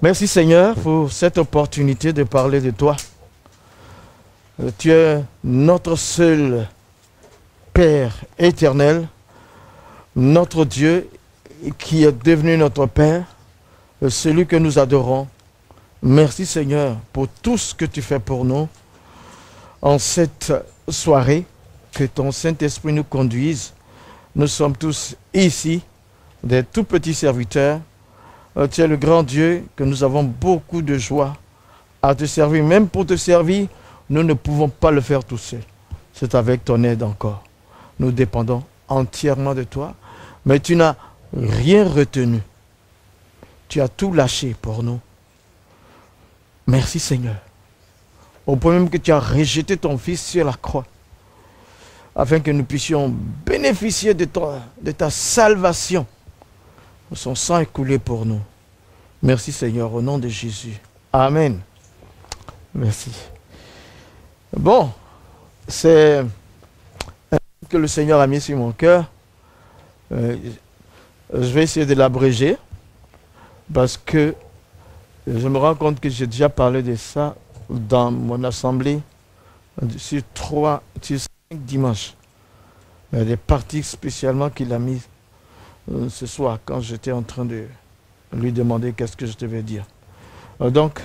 Merci Seigneur pour cette opportunité de parler de toi. Tu es notre seul Père éternel, notre Dieu qui est devenu notre Père, celui que nous adorons. Merci Seigneur pour tout ce que tu fais pour nous en cette soirée, que ton Saint-Esprit nous conduise. Nous sommes tous ici, des tout petits serviteurs. Tu es le grand Dieu, que nous avons beaucoup de joie à te servir. Même pour te servir, nous ne pouvons pas le faire tout seuls. C'est avec ton aide encore. Nous dépendons entièrement de toi, mais tu n'as rien retenu. Tu as tout lâché pour nous. Merci Seigneur. Au point même que tu as rejeté ton Fils sur la croix, afin que nous puissions bénéficier de ta salvation. Son sang est coulé pour nous. Merci Seigneur, au nom de Jésus. Amen. Merci. Bon, c'est un que le Seigneur a mis sur mon cœur. Je vais essayer de l'abréger parce que je me rends compte que j'ai déjà parlé de ça dans mon assemblée sur 5 dimanches. Il y a des parties spécialement qu'il a mis ce soir quand j'étais en train de lui demander qu'est-ce que je devais dire. Donc,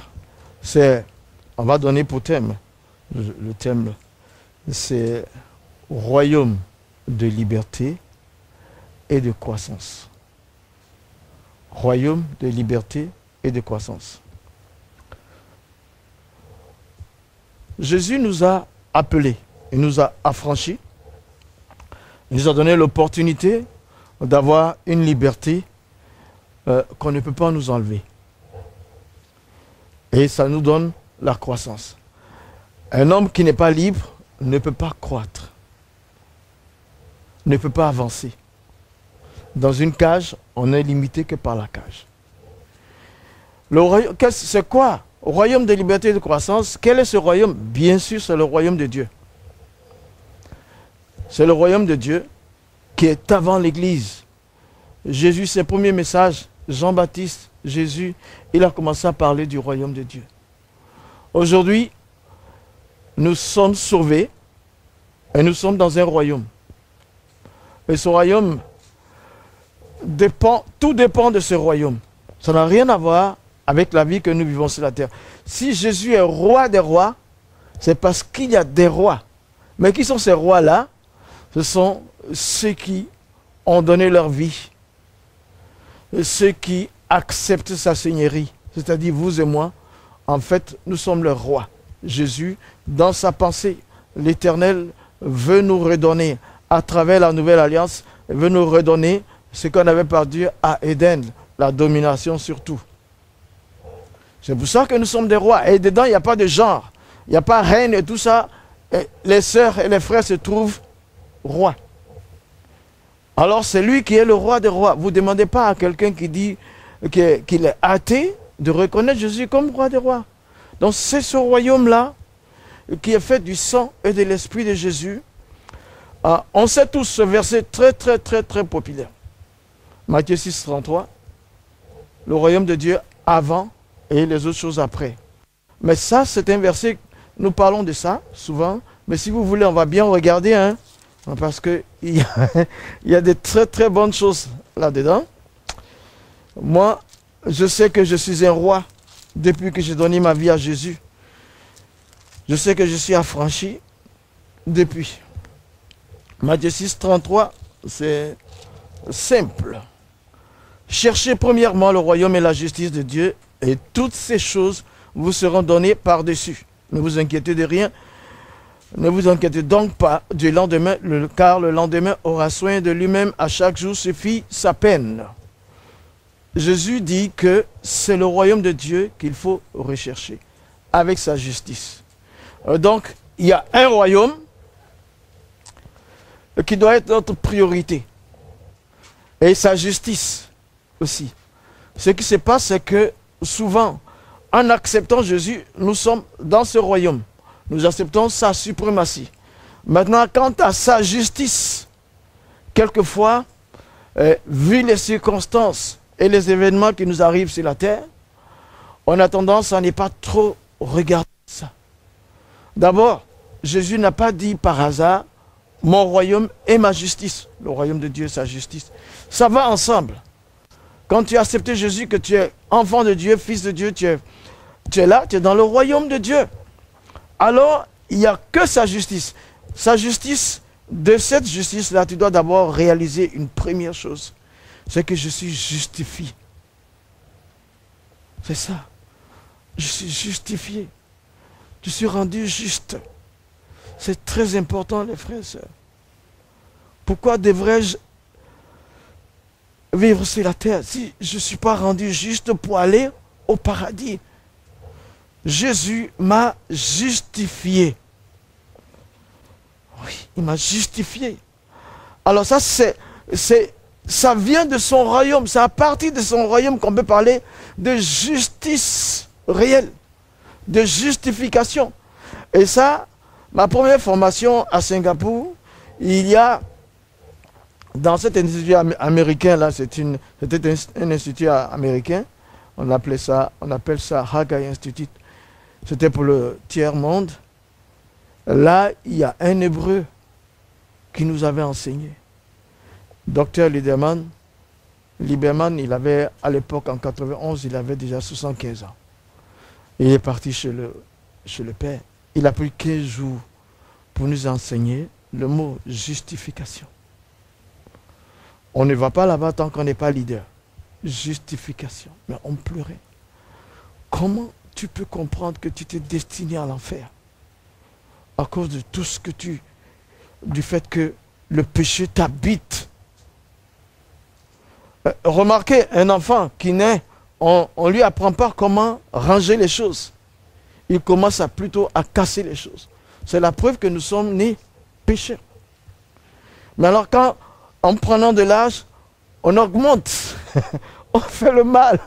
on va donner pour thème, le thème, c'est royaume de liberté et de croissance. Royaume de liberté et de croissance. Jésus nous a appelés, il nous a affranchis, il nous a donné l'opportunité d'avoir une liberté qu'on ne peut pas nous enlever. Et ça nous donne la croissance. Un homme qui n'est pas libre ne peut pas croître, ne peut pas avancer. Dans une cage, on n'est limité que par la cage. C'est quoi? Au royaume de liberté et de croissance, quel est ce royaume? Bien sûr, c'est le royaume de Dieu. C'est le royaume de Dieu qui est avant l'Église. Jésus, ses premiers messages, Jean-Baptiste, Jésus, il a commencé à parler du royaume de Dieu. Aujourd'hui, nous sommes sauvés et nous sommes dans un royaume. Et ce royaume tout dépend de ce royaume. Ça n'a rien à voir avec la vie que nous vivons sur la terre. Si Jésus est roi des rois, c'est parce qu'il y a des rois. Mais qui sont ces rois-là? Ce sont ceux qui ont donné leur vie, ceux qui acceptent sa seigneurie, c'est-à-dire vous et moi. En fait, nous sommes le roi. Jésus, dans sa pensée, l'Éternel veut nous redonner, à travers la nouvelle alliance, veut nous redonner ce qu'on avait perdu à Éden, la domination sur tout. C'est pour ça que nous sommes des rois. Et dedans, il n'y a pas de genre. Il n'y a pas reine et tout ça. Et les sœurs et les frères se trouvent rois. Alors, c'est lui qui est le roi des rois. Vous ne demandez pas à quelqu'un qui dit qu'il est athée de reconnaître Jésus comme roi des rois. Donc, c'est ce royaume-là qui est fait du sang et de l'esprit de Jésus. On sait tous ce verset très populaire. Matthieu 6, 33. Le royaume de Dieu avant et les autres choses après. Mais ça, c'est un verset, nous parlons de ça souvent, mais si vous voulez, on va bien regarder, hein, parce qu'il y a des très bonnes choses là-dedans. Moi, je sais que je suis un roi depuis que j'ai donné ma vie à Jésus. Je sais que je suis affranchi depuis. Matthieu 6, 33, c'est simple. Cherchez premièrement le royaume et la justice de Dieu, et toutes ces choses vous seront données par-dessus. Ne vous inquiétez de rien. Ne vous inquiétez donc pas du lendemain, car le lendemain aura soin de lui-même. À chaque jour suffit sa peine. Jésus dit que c'est le royaume de Dieu qu'il faut rechercher, avec sa justice. Donc, il y a un royaume qui doit être notre priorité. Et sa justice aussi. Ce qui se passe, c'est que souvent, en acceptant Jésus, nous sommes dans ce royaume. Nous acceptons sa suprématie. Maintenant, quant à sa justice, quelquefois, vu les circonstances et les événements qui nous arrivent sur la terre, on a tendance à ne pas trop regarder ça. D'abord, Jésus n'a pas dit par hasard, mon royaume est ma justice. Le royaume de Dieu, sa justice. Ça va ensemble. Quand tu as accepté Jésus, que tu es enfant de Dieu, fils de Dieu, tu es là, tu es dans le royaume de Dieu. Alors, il n'y a que sa justice. Sa justice, de cette justice-là, tu dois d'abord réaliser une première chose. C'est que je suis justifié. C'est ça. Je suis justifié. Je suis rendu juste. C'est très important, les frères et sœurs. Pourquoi devrais-je vivre sur la terre si je ne suis pas rendu juste pour aller au paradis? Jésus m'a justifié. Oui, il m'a justifié. Alors ça, ça vient de son royaume. C'est à partir de son royaume qu'on peut parler de justice réelle, de justification. Et ça, ma première formation à Singapour, il y a, dans cet institut américain, là, c'était un institut américain, on appelle ça Haggai Institute. C'était pour le tiers-monde. Là, il y a un Hébreu qui nous avait enseigné. Docteur Lieberman, il avait, à l'époque, en 91, il avait déjà 75 ans. Il est parti chez le Père. Il a pris 15 jours pour nous enseigner le mot justification. On ne va pas là-bas tant qu'on n'est pas leader. Justification. Mais on pleurait. Comment tu peux comprendre que tu t'es destiné à l'enfer à cause de tout ce que du fait que le péché t'habite? Remarquez, un enfant qui naît, on ne lui apprend pas comment ranger les choses. Il commence plutôt à casser les choses. C'est la preuve que nous sommes nés pécheurs. Mais alors quand, en prenant de l'âge, on augmente, on fait le mal,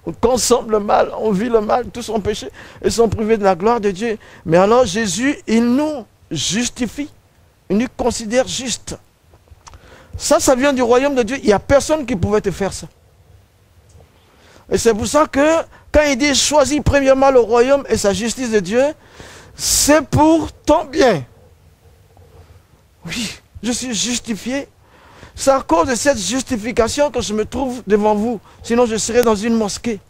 on consomme le mal, on vit le mal, tous sont péchés et sont privés de la gloire de Dieu. Mais alors Jésus, il nous justifie, il nous considère juste. Ça vient du royaume de Dieu. Il n'y a personne qui pouvait te faire ça. Et c'est pour ça que quand il dit choisis premièrement le royaume et sa justice de Dieu, c'est pour ton bien. Oui, je suis justifié. C'est à cause de cette justification que je me trouve devant vous. Sinon, je serais dans une mosquée.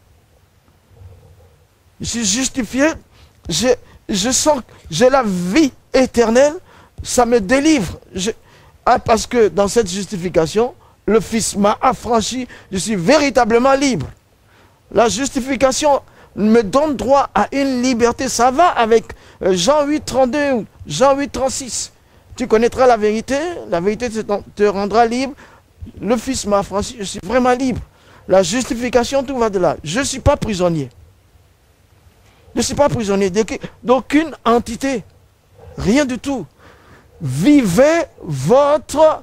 Je suis justifié. Je sens que j'ai la vie éternelle. Ça me délivre. Parce que dans cette justification, le Fils m'a affranchi. Je suis véritablement libre. La justification me donne droit à une liberté. Ça va avec Jean 8, 32 ou Jean 8, 36. Tu connaîtras la vérité te rendra libre. Le Fils m'a affranchi, je suis vraiment libre. La justification, tout va de là. Je ne suis pas prisonnier. Je ne suis pas prisonnier d'aucune entité. Rien du tout. Vivez votre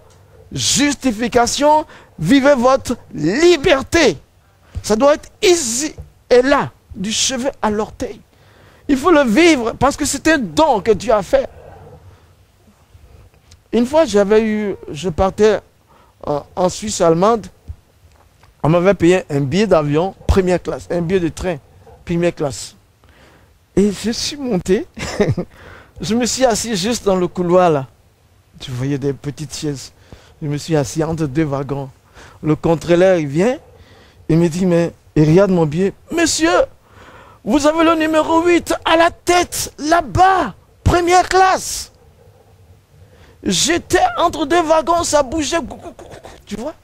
justification, vivez votre liberté. Ça doit être ici et là, du cheveu à l'orteil. Il faut le vivre parce que c'est un don que Dieu a fait. Une fois, je partais en Suisse allemande, on m'avait payé un billet d'avion, première classe, un billet de train, première classe. Et je suis monté, je me suis assis juste dans le couloir là. Tu voyais des petites chaises. Je me suis assis entre deux wagons. Le contrôleur, il vient, il me dit, mais il regarde mon billet. Monsieur, vous avez le numéro 8 à la tête, là-bas, première classe. J'étais entre deux wagons, ça bougeait. Tu vois?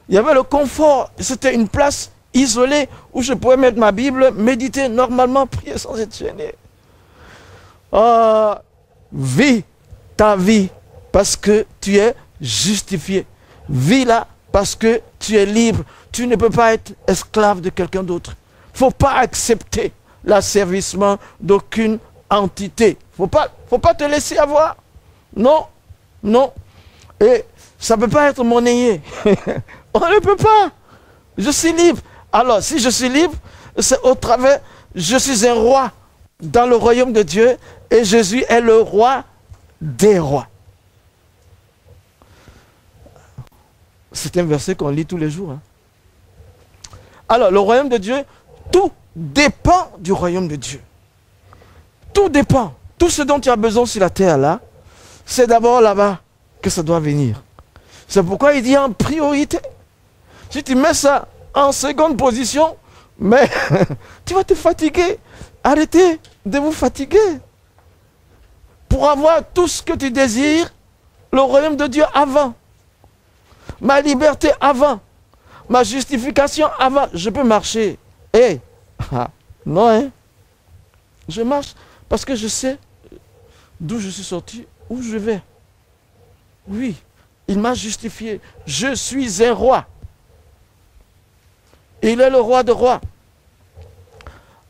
Il y avait le confort. C'était une place isolée où je pouvais mettre ma Bible, méditer normalement, prier sans être gêné. Vis ta vie parce que tu es justifié. Vis là parce que tu es libre. Tu ne peux pas être esclave de quelqu'un d'autre. Il ne faut pas accepter l'asservissement d'aucune entité. Il ne faut pas te laisser avoir. Non. Non. Et ça ne peut pas être monnaie. On ne peut pas. Je suis libre. Alors, si je suis libre, c'est au travers, je suis un roi dans le royaume de Dieu et Jésus est le roi des rois. C'est un verset qu'on lit tous les jours. Hein. Alors, le royaume de Dieu, tout dépend du royaume de Dieu. Tout dépend. Tout ce dont tu as besoin sur la terre là, c'est d'abord là-bas que ça doit venir. C'est pourquoi il dit en priorité. Si tu mets ça en seconde position, mais tu vas te fatiguer. Arrêtez de vous fatiguer. Pour avoir tout ce que tu désires, le royaume de Dieu avant. Ma liberté avant. Ma justification avant. Je peux marcher. Non, hein. Je marche parce que je sais d'où je suis sorti, où je vais. Oui, il m'a justifié. Je suis un roi. Il est le roi de rois.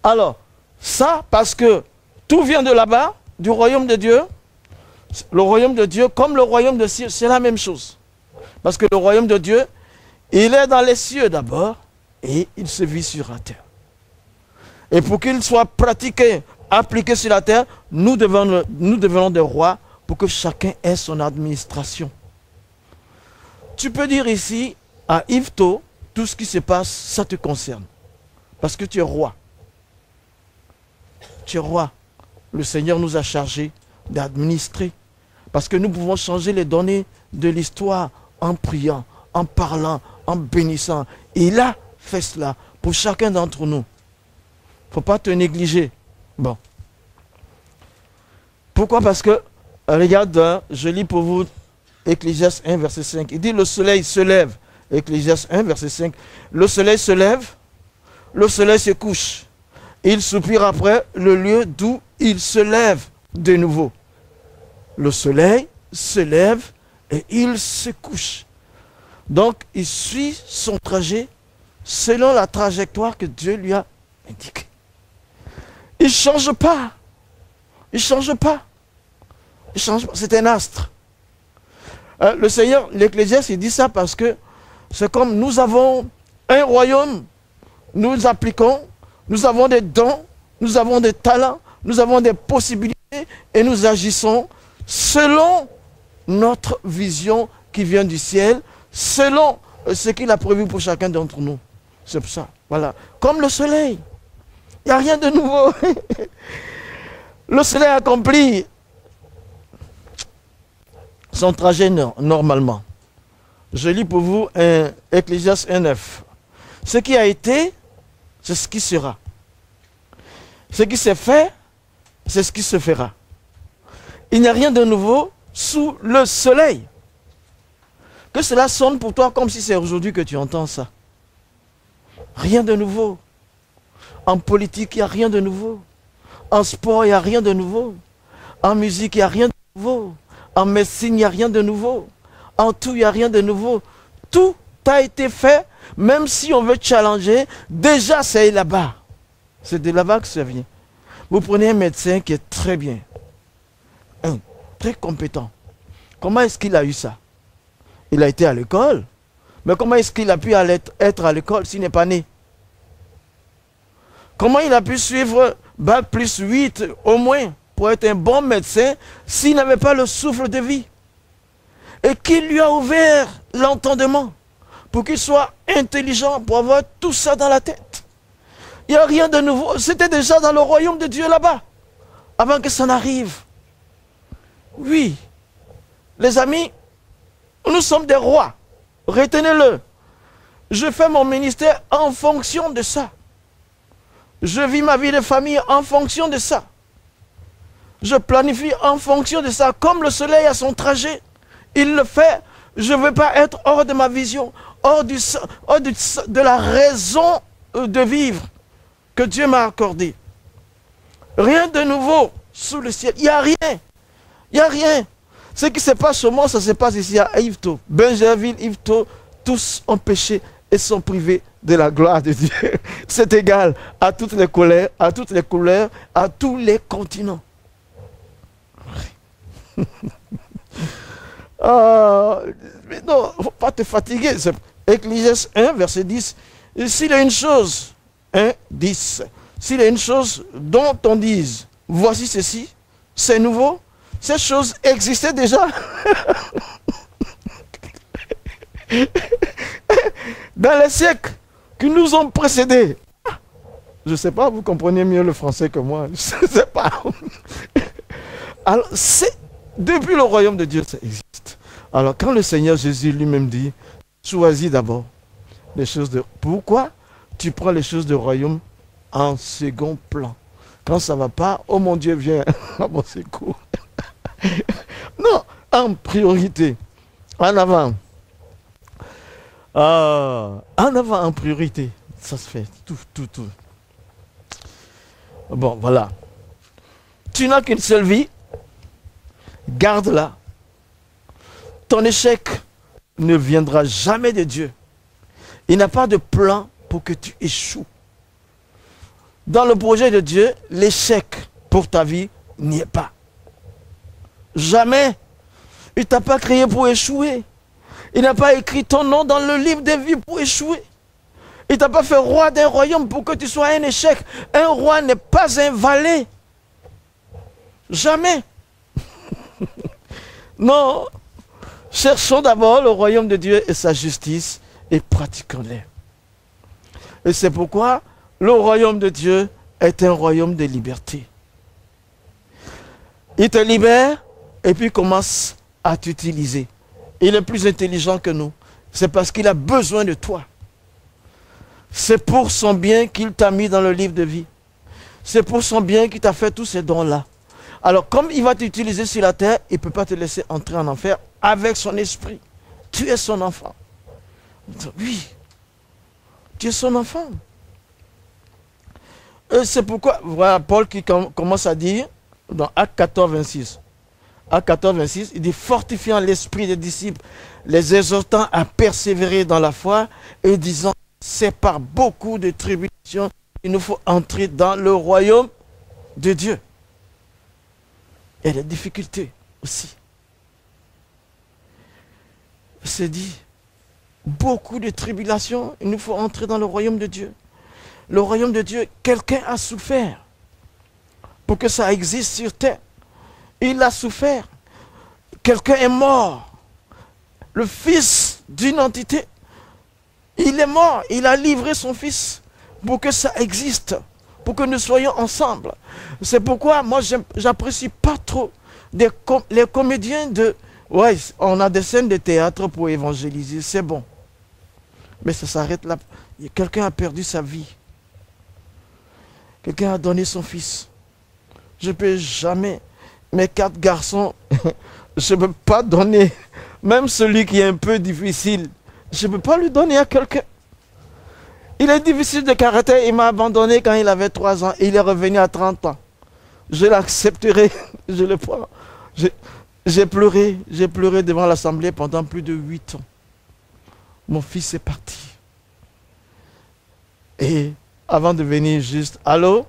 Alors, ça, parce que tout vient de là-bas, du royaume de Dieu. Le royaume de Dieu, comme le royaume de cieux, c'est la même chose. Parce que le royaume de Dieu, il est dans les cieux d'abord, et il se vit sur la terre. Et pour qu'il soit pratiqué, appliqué sur la terre, nous devenons des rois pour que chacun ait son administration. Tu peux dire ici, à Yvetot, tout ce qui se passe, ça te concerne. Parce que tu es roi. Tu es roi. Le Seigneur nous a chargés d'administrer. Parce que nous pouvons changer les données de l'histoire en priant, en parlant, en bénissant. Et il a fait cela pour chacun d'entre nous. Il ne faut pas te négliger. Bon. Pourquoi? Parce que, regarde, je lis pour vous Ecclésiaste 1, verset 5. Il dit, le soleil se lève. Ecclésiaste 1, verset 5. Le soleil se lève, le soleil se couche. Il soupire après le lieu d'où il se lève de nouveau. Le soleil se lève et il se couche. Donc, il suit son trajet selon la trajectoire que Dieu lui a indiquée. Il ne change pas. Il ne change pas. Il ne change pas. C'est un astre. Le Seigneur, l'Ecclésiaste, il dit ça parce que c'est comme nous avons un royaume, nous appliquons, nous avons des dons, nous avons des talents, nous avons des possibilités et nous agissons selon notre vision qui vient du ciel, selon ce qu'il a prévu pour chacun d'entre nous. C'est pour ça. Voilà. Comme le soleil. Il n'y a rien de nouveau. Le soleil accomplit son trajet normalement. Je lis pour vous un Ecclésiaste 1,9. Ce qui a été, c'est ce qui sera. Ce qui s'est fait, c'est ce qui se fera. Il n'y a rien de nouveau sous le soleil. Que cela sonne pour toi comme si c'est aujourd'hui que tu entends ça. Rien de nouveau. En politique, il n'y a rien de nouveau. En sport, il n'y a rien de nouveau. En musique, il n'y a rien de nouveau. En médecine, il n'y a rien de nouveau. En tout, il n'y a rien de nouveau. Tout a été fait, même si on veut challenger, déjà c'est là-bas. C'est de là-bas que ça vient. Vous prenez un médecin qui est très bien, très compétent. Comment est-ce qu'il a eu ça? Il a été à l'école. Mais comment est-ce qu'il a pu être à l'école s'il n'est pas né? Comment il a pu suivre Bac plus 8 au moins pour être un bon médecin s'il n'avait pas le souffle de vie? Et qui lui a ouvert l'entendement pour qu'il soit intelligent, pour avoir tout ça dans la tête? Il n'y a rien de nouveau. C'était déjà dans le royaume de Dieu là-bas, avant que ça n'arrive. Oui, les amis, nous sommes des rois. Retenez-le. Je fais mon ministère en fonction de ça. Je vis ma vie de famille en fonction de ça. Je planifie en fonction de ça. Comme le soleil a son trajet, il le fait. Je ne veux pas être hors de ma vision, hors de la raison de vivre que Dieu m'a accordée. Rien de nouveau sous le ciel. Il n'y a rien. Il n'y a rien. Ce qui se passe au monde, ça se passe ici à Yvetot. Benjerville, Yvetot, tous ont péché et sont privés de la gloire de Dieu. C'est égal à toutes les couleurs, à tous les continents. Mais non, il ne faut pas te fatiguer. Ecclésiaste 1, verset 10. S'il y a une chose, 1, 10. S'il y a une chose dont on dise, voici ceci, c'est nouveau, cette chose existait déjà. Dans les siècles qui nous ont précédés. Je ne sais pas, vous comprenez mieux le français que moi. Je ne sais pas. Alors, c'est depuis le royaume de Dieu, ça existe. Alors, quand le Seigneur Jésus lui-même dit, choisis d'abord les choses de... Pourquoi tu prends les choses du royaume en second plan? Quand ça ne va pas, oh mon Dieu, viens à mon secours. Non, en priorité, en avant. En avant, en priorité. Ça se fait, tout. Bon, voilà. Tu n'as qu'une seule vie. Garde-la. Ton échec ne viendra jamais de Dieu. Il n'a pas de plan pour que tu échoues. Dans le projet de Dieu, l'échec pour ta vie n'y est pas. Jamais. Il ne t'a pas créé pour échouer. Il n'a pas écrit ton nom dans le livre des vies pour échouer. Il ne t'a pas fait roi d'un royaume pour que tu sois un échec. Un roi n'est pas un valet. Jamais. Non. Cherchons d'abord le royaume de Dieu et sa justice et pratiquons-les. Et c'est pourquoi le royaume de Dieu est un royaume de liberté. Il te libère et puis commence à t'utiliser. Il est plus intelligent que nous. C'est parce qu'il a besoin de toi. C'est pour son bien qu'il t'a mis dans le livre de vie. C'est pour son bien qu'il t'a fait tous ces dons-là. Alors, comme il va t'utiliser sur la terre, il ne peut pas te laisser entrer en enfer avec son esprit. Tu es son enfant. Oui, tu es son enfant. C'est pourquoi, voilà Paul qui commence à dire, dans Actes 14, 26. Actes 14, 26, il dit, fortifiant l'esprit des disciples, les exhortant à persévérer dans la foi, et disant, c'est par beaucoup de tribulations qu'il nous faut entrer dans le royaume de Dieu. Il y a des difficultés aussi. C'est dit, beaucoup de tribulations, il nous faut entrer dans le royaume de Dieu. Le royaume de Dieu, quelqu'un a souffert pour que ça existe sur terre. Il a souffert. Quelqu'un est mort. Le fils d'une entité, il est mort. Il a livré son fils pour que ça existe, pour que nous soyons ensemble. C'est pourquoi moi, j'apprécie pas trop les comédiens de... Ouais, on a des scènes de théâtre pour évangéliser, c'est bon. Mais ça s'arrête là. Quelqu'un a perdu sa vie. Quelqu'un a donné son fils. Je ne peux jamais, mes 4 garçons, je ne peux pas donner, même celui qui est un peu difficile, je ne peux pas lui donner à quelqu'un. Il est difficile de caractère, il m'a abandonné quand il avait 3 ans, il est revenu à 30 ans. Je l'accepterai, je le prends. J'ai pleuré devant l'assemblée pendant plus de 8 ans. Mon fils est parti. Et avant de venir juste, allô?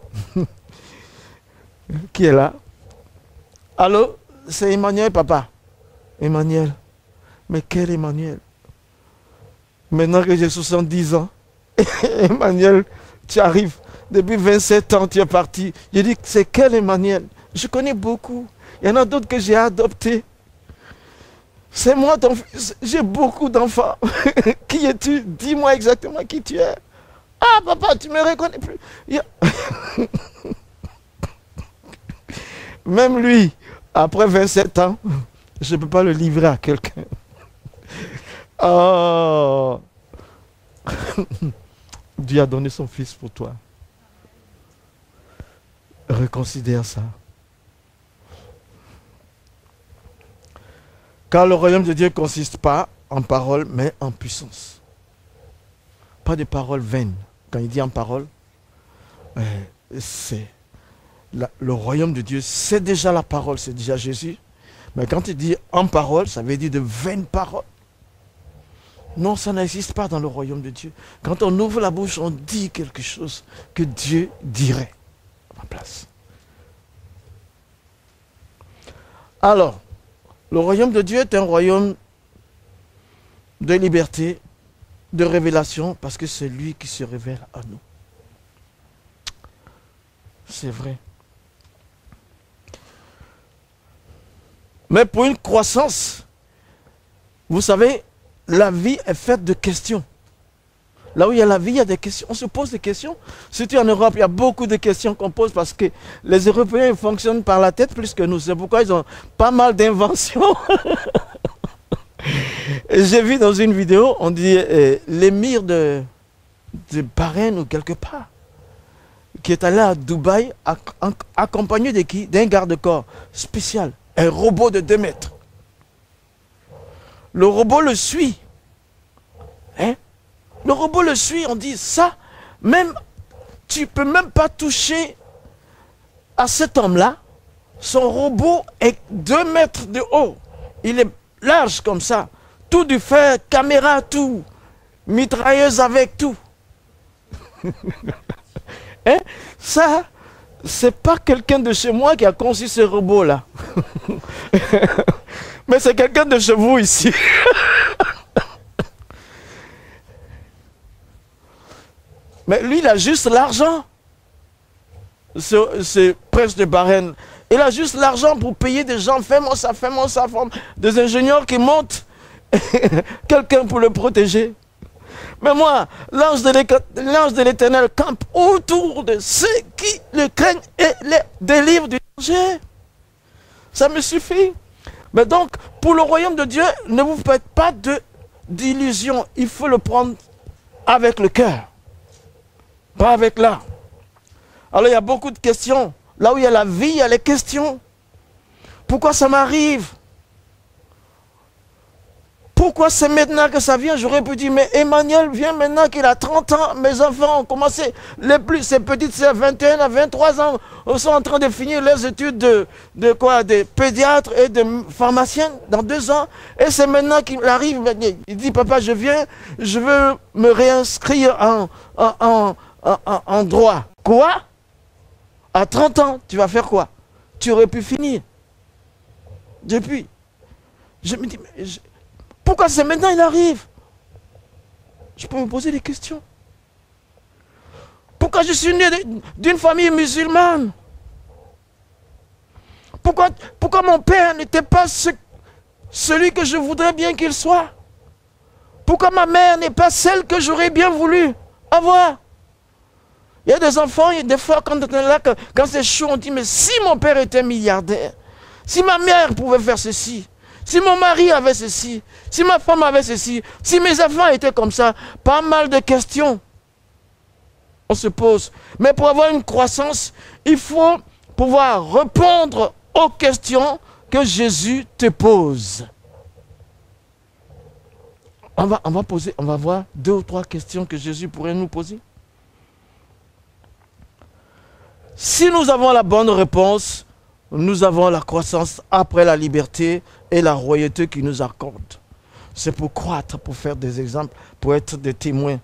Qui est là? Allô? C'est Emmanuel, papa. Emmanuel. Mais quel Emmanuel? Maintenant que j'ai 70 ans, Emmanuel, tu arrives. Depuis 27 ans, tu es parti. Je dis, c'est quel Emmanuel? Je connais beaucoup. Il y en a d'autres que j'ai adoptés. C'est moi ton fils. J'ai beaucoup d'enfants. Qui es-tu? Dis-moi exactement qui tu es. Ah, papa, tu ne me reconnais plus. Même lui, après 27 ans, je ne peux pas le livrer à quelqu'un. Oh. Dieu a donné son fils pour toi. Reconsidère ça. Car le royaume de Dieu ne consiste pas en parole, mais en puissance. Pas de paroles vaines. Quand il dit en parole, c'est le royaume de Dieu, c'est déjà la parole, c'est déjà Jésus. Mais quand il dit en parole, ça veut dire de vaines paroles. Non, ça n'existe pas dans le royaume de Dieu. Quand on ouvre la bouche, on dit quelque chose que Dieu dirait à ma place. Alors, le royaume de Dieu est un royaume de liberté, de révélation, parce que c'est lui qui se révèle à nous. C'est vrai. Mais pour une croissance, vous savez, la vie est faite de questions. Là où il y a la vie, il y a des questions. On se pose des questions. Surtout en Europe, il y a beaucoup de questions qu'on pose parce que les Européens ils fonctionnent par la tête plus que nous. C'est pourquoi ils ont pas mal d'inventions. J'ai vu dans une vidéo, on dit l'émir de Bahreïn ou quelque part, qui est allé à Dubaï accompagné de qui? D'un garde-corps spécial, un robot de 2 mètres. Le robot le suit. Hein? Le robot le suit, on dit ça, même tu ne peux même pas toucher à cet homme-là. Son robot est 2 mètres de haut. Il est large comme ça. Tout du fer, caméra, tout. Mitrailleuse avec tout. Hein? Ça, c'est pas quelqu'un de chez moi qui a conçu ce robot-là. Mais c'est quelqu'un de chez vous ici. Mais lui, il a juste l'argent. Ce prince de Bahreïn. Il a juste l'argent pour payer des gens. Fais-moi ça, des ingénieurs qui montent. Quelqu'un pour le protéger. Mais moi, l'ange de l'Éternel campe autour de ceux qui le craignent et les délivre du danger. Ça me suffit. Mais donc, pour le royaume de Dieu, ne vous faites pas d'illusions. Il faut le prendre avec le cœur. Pas avec l'art. Alors il y a beaucoup de questions. Là où il y a la vie, il y a les questions. Pourquoi ça m'arrive? Pourquoi c'est maintenant que ça vient? J'aurais pu dire, mais Emmanuel vient maintenant qu'il a 30 ans. Mes enfants ont commencé, ces petites, c'est 21 à 23 ans, sont en train de finir les études de pédiatre et de pharmacienne dans 2 ans. Et c'est maintenant qu'il arrive, il dit, papa, je viens, je veux me réinscrire en droit. Quoi? À 30 ans, tu vas faire quoi? Tu aurais pu finir. Depuis. Je me dis, mais pourquoi c'est maintenant il arrive? Je peux me poser des questions. Pourquoi je suis né d'une famille musulmane? Pourquoi mon père n'était pas celui que je voudrais bien qu'il soit? Pourquoi ma mère n'est pas celle que j'aurais bien voulu avoir? Il y a des enfants, des fois, quand c'est chaud, on dit, mais si mon père était milliardaire, si ma mère pouvait faire ceci, si mon mari avait ceci, si ma femme avait ceci, si mes enfants étaient comme ça, pas mal de questions. On se pose. Mais pour avoir une croissance, il faut pouvoir répondre aux questions que Jésus te pose. On va voir 2 ou 3 questions que Jésus pourrait nous poser. Si nous avons la bonne réponse, nous avons la croissance après la liberté et la royauté qui nous accorde. C'est pour croître, pour faire des exemples, pour être des témoins.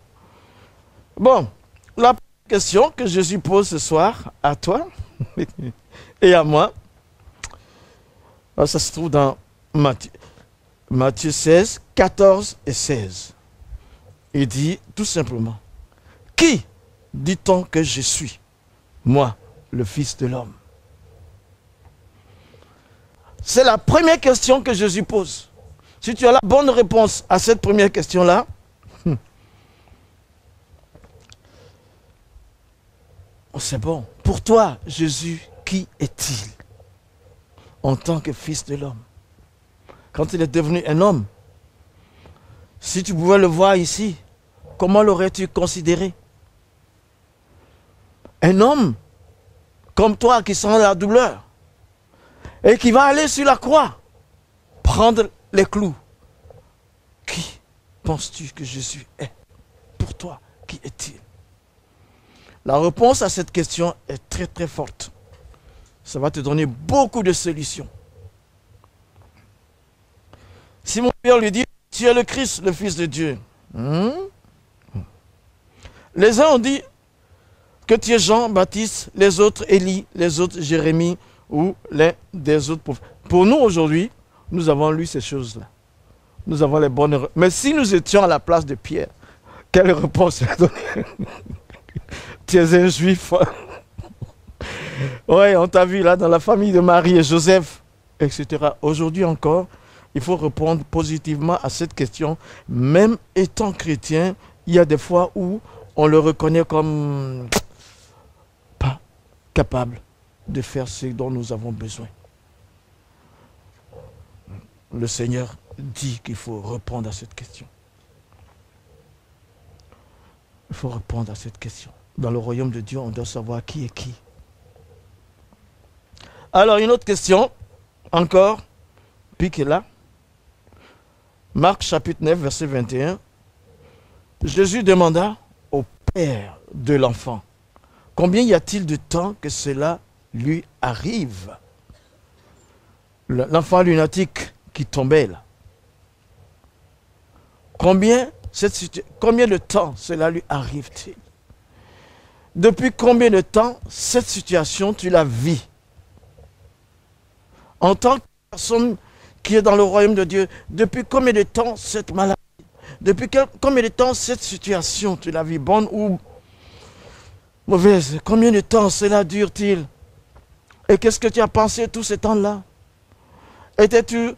Bon, la question que Jésus pose ce soir à toi et à moi, ça se trouve dans Matthieu 16, 14 et 16. Il dit tout simplement, qui dit-on que je suis? Moi, le Fils de l'homme. C'est la première question que Jésus pose. Si tu as la bonne réponse à cette première question-là, c'est bon. Pour toi, Jésus, qui est-il en tant que Fils de l'homme? Quand il est devenu un homme, si tu pouvais le voir ici, comment l'aurais-tu considéré? Un homme comme toi qui sent la douleur et qui va aller sur la croix prendre les clous. Qui penses-tu que Jésus est? Pour toi, qui est-il? La réponse à cette question est très très forte. Ça va te donner beaucoup de solutions. Simon Pierre lui dit, tu es le Christ, le Fils de Dieu. Les uns ont dit que tu es Jean-Baptiste, les autres Élie, les autres Jérémie ou l'un des autres prophètes. Pour nous aujourd'hui, nous avons lu ces choses-là. Nous avons les bonnes... Mais si nous étions à la place de Pierre, quelle réponse il a donnée? Tu es un juif. Oui, on t'a vu là dans la famille de Marie et Joseph, etc. Aujourd'hui encore, il faut répondre positivement à cette question, même étant chrétien il y a des fois où on le reconnaît comme pas capable de faire ce dont nous avons besoin. Le Seigneur dit qu'il faut répondre à cette question. Il faut répondre à cette question. Dans le royaume de Dieu, on doit savoir qui est qui. Alors, une autre question, encore, pique là. Marc chapitre 9, verset 21. Jésus demanda au père de l'enfant, combien y a-t-il de temps que cela lui arrive? L'enfant lunatique qui tombait là. Combien de temps cela lui arrive-t-il? Depuis combien de temps cette situation tu la vis? En tant que personne qui est dans le royaume de Dieu, depuis combien de temps cette maladie? Depuis combien de temps cette situation tu la vis, bonne ou mauvaise? Combien de temps cela dure-t-il? Et qu'est-ce que tu as pensé tout ce temps-là? Étais-tu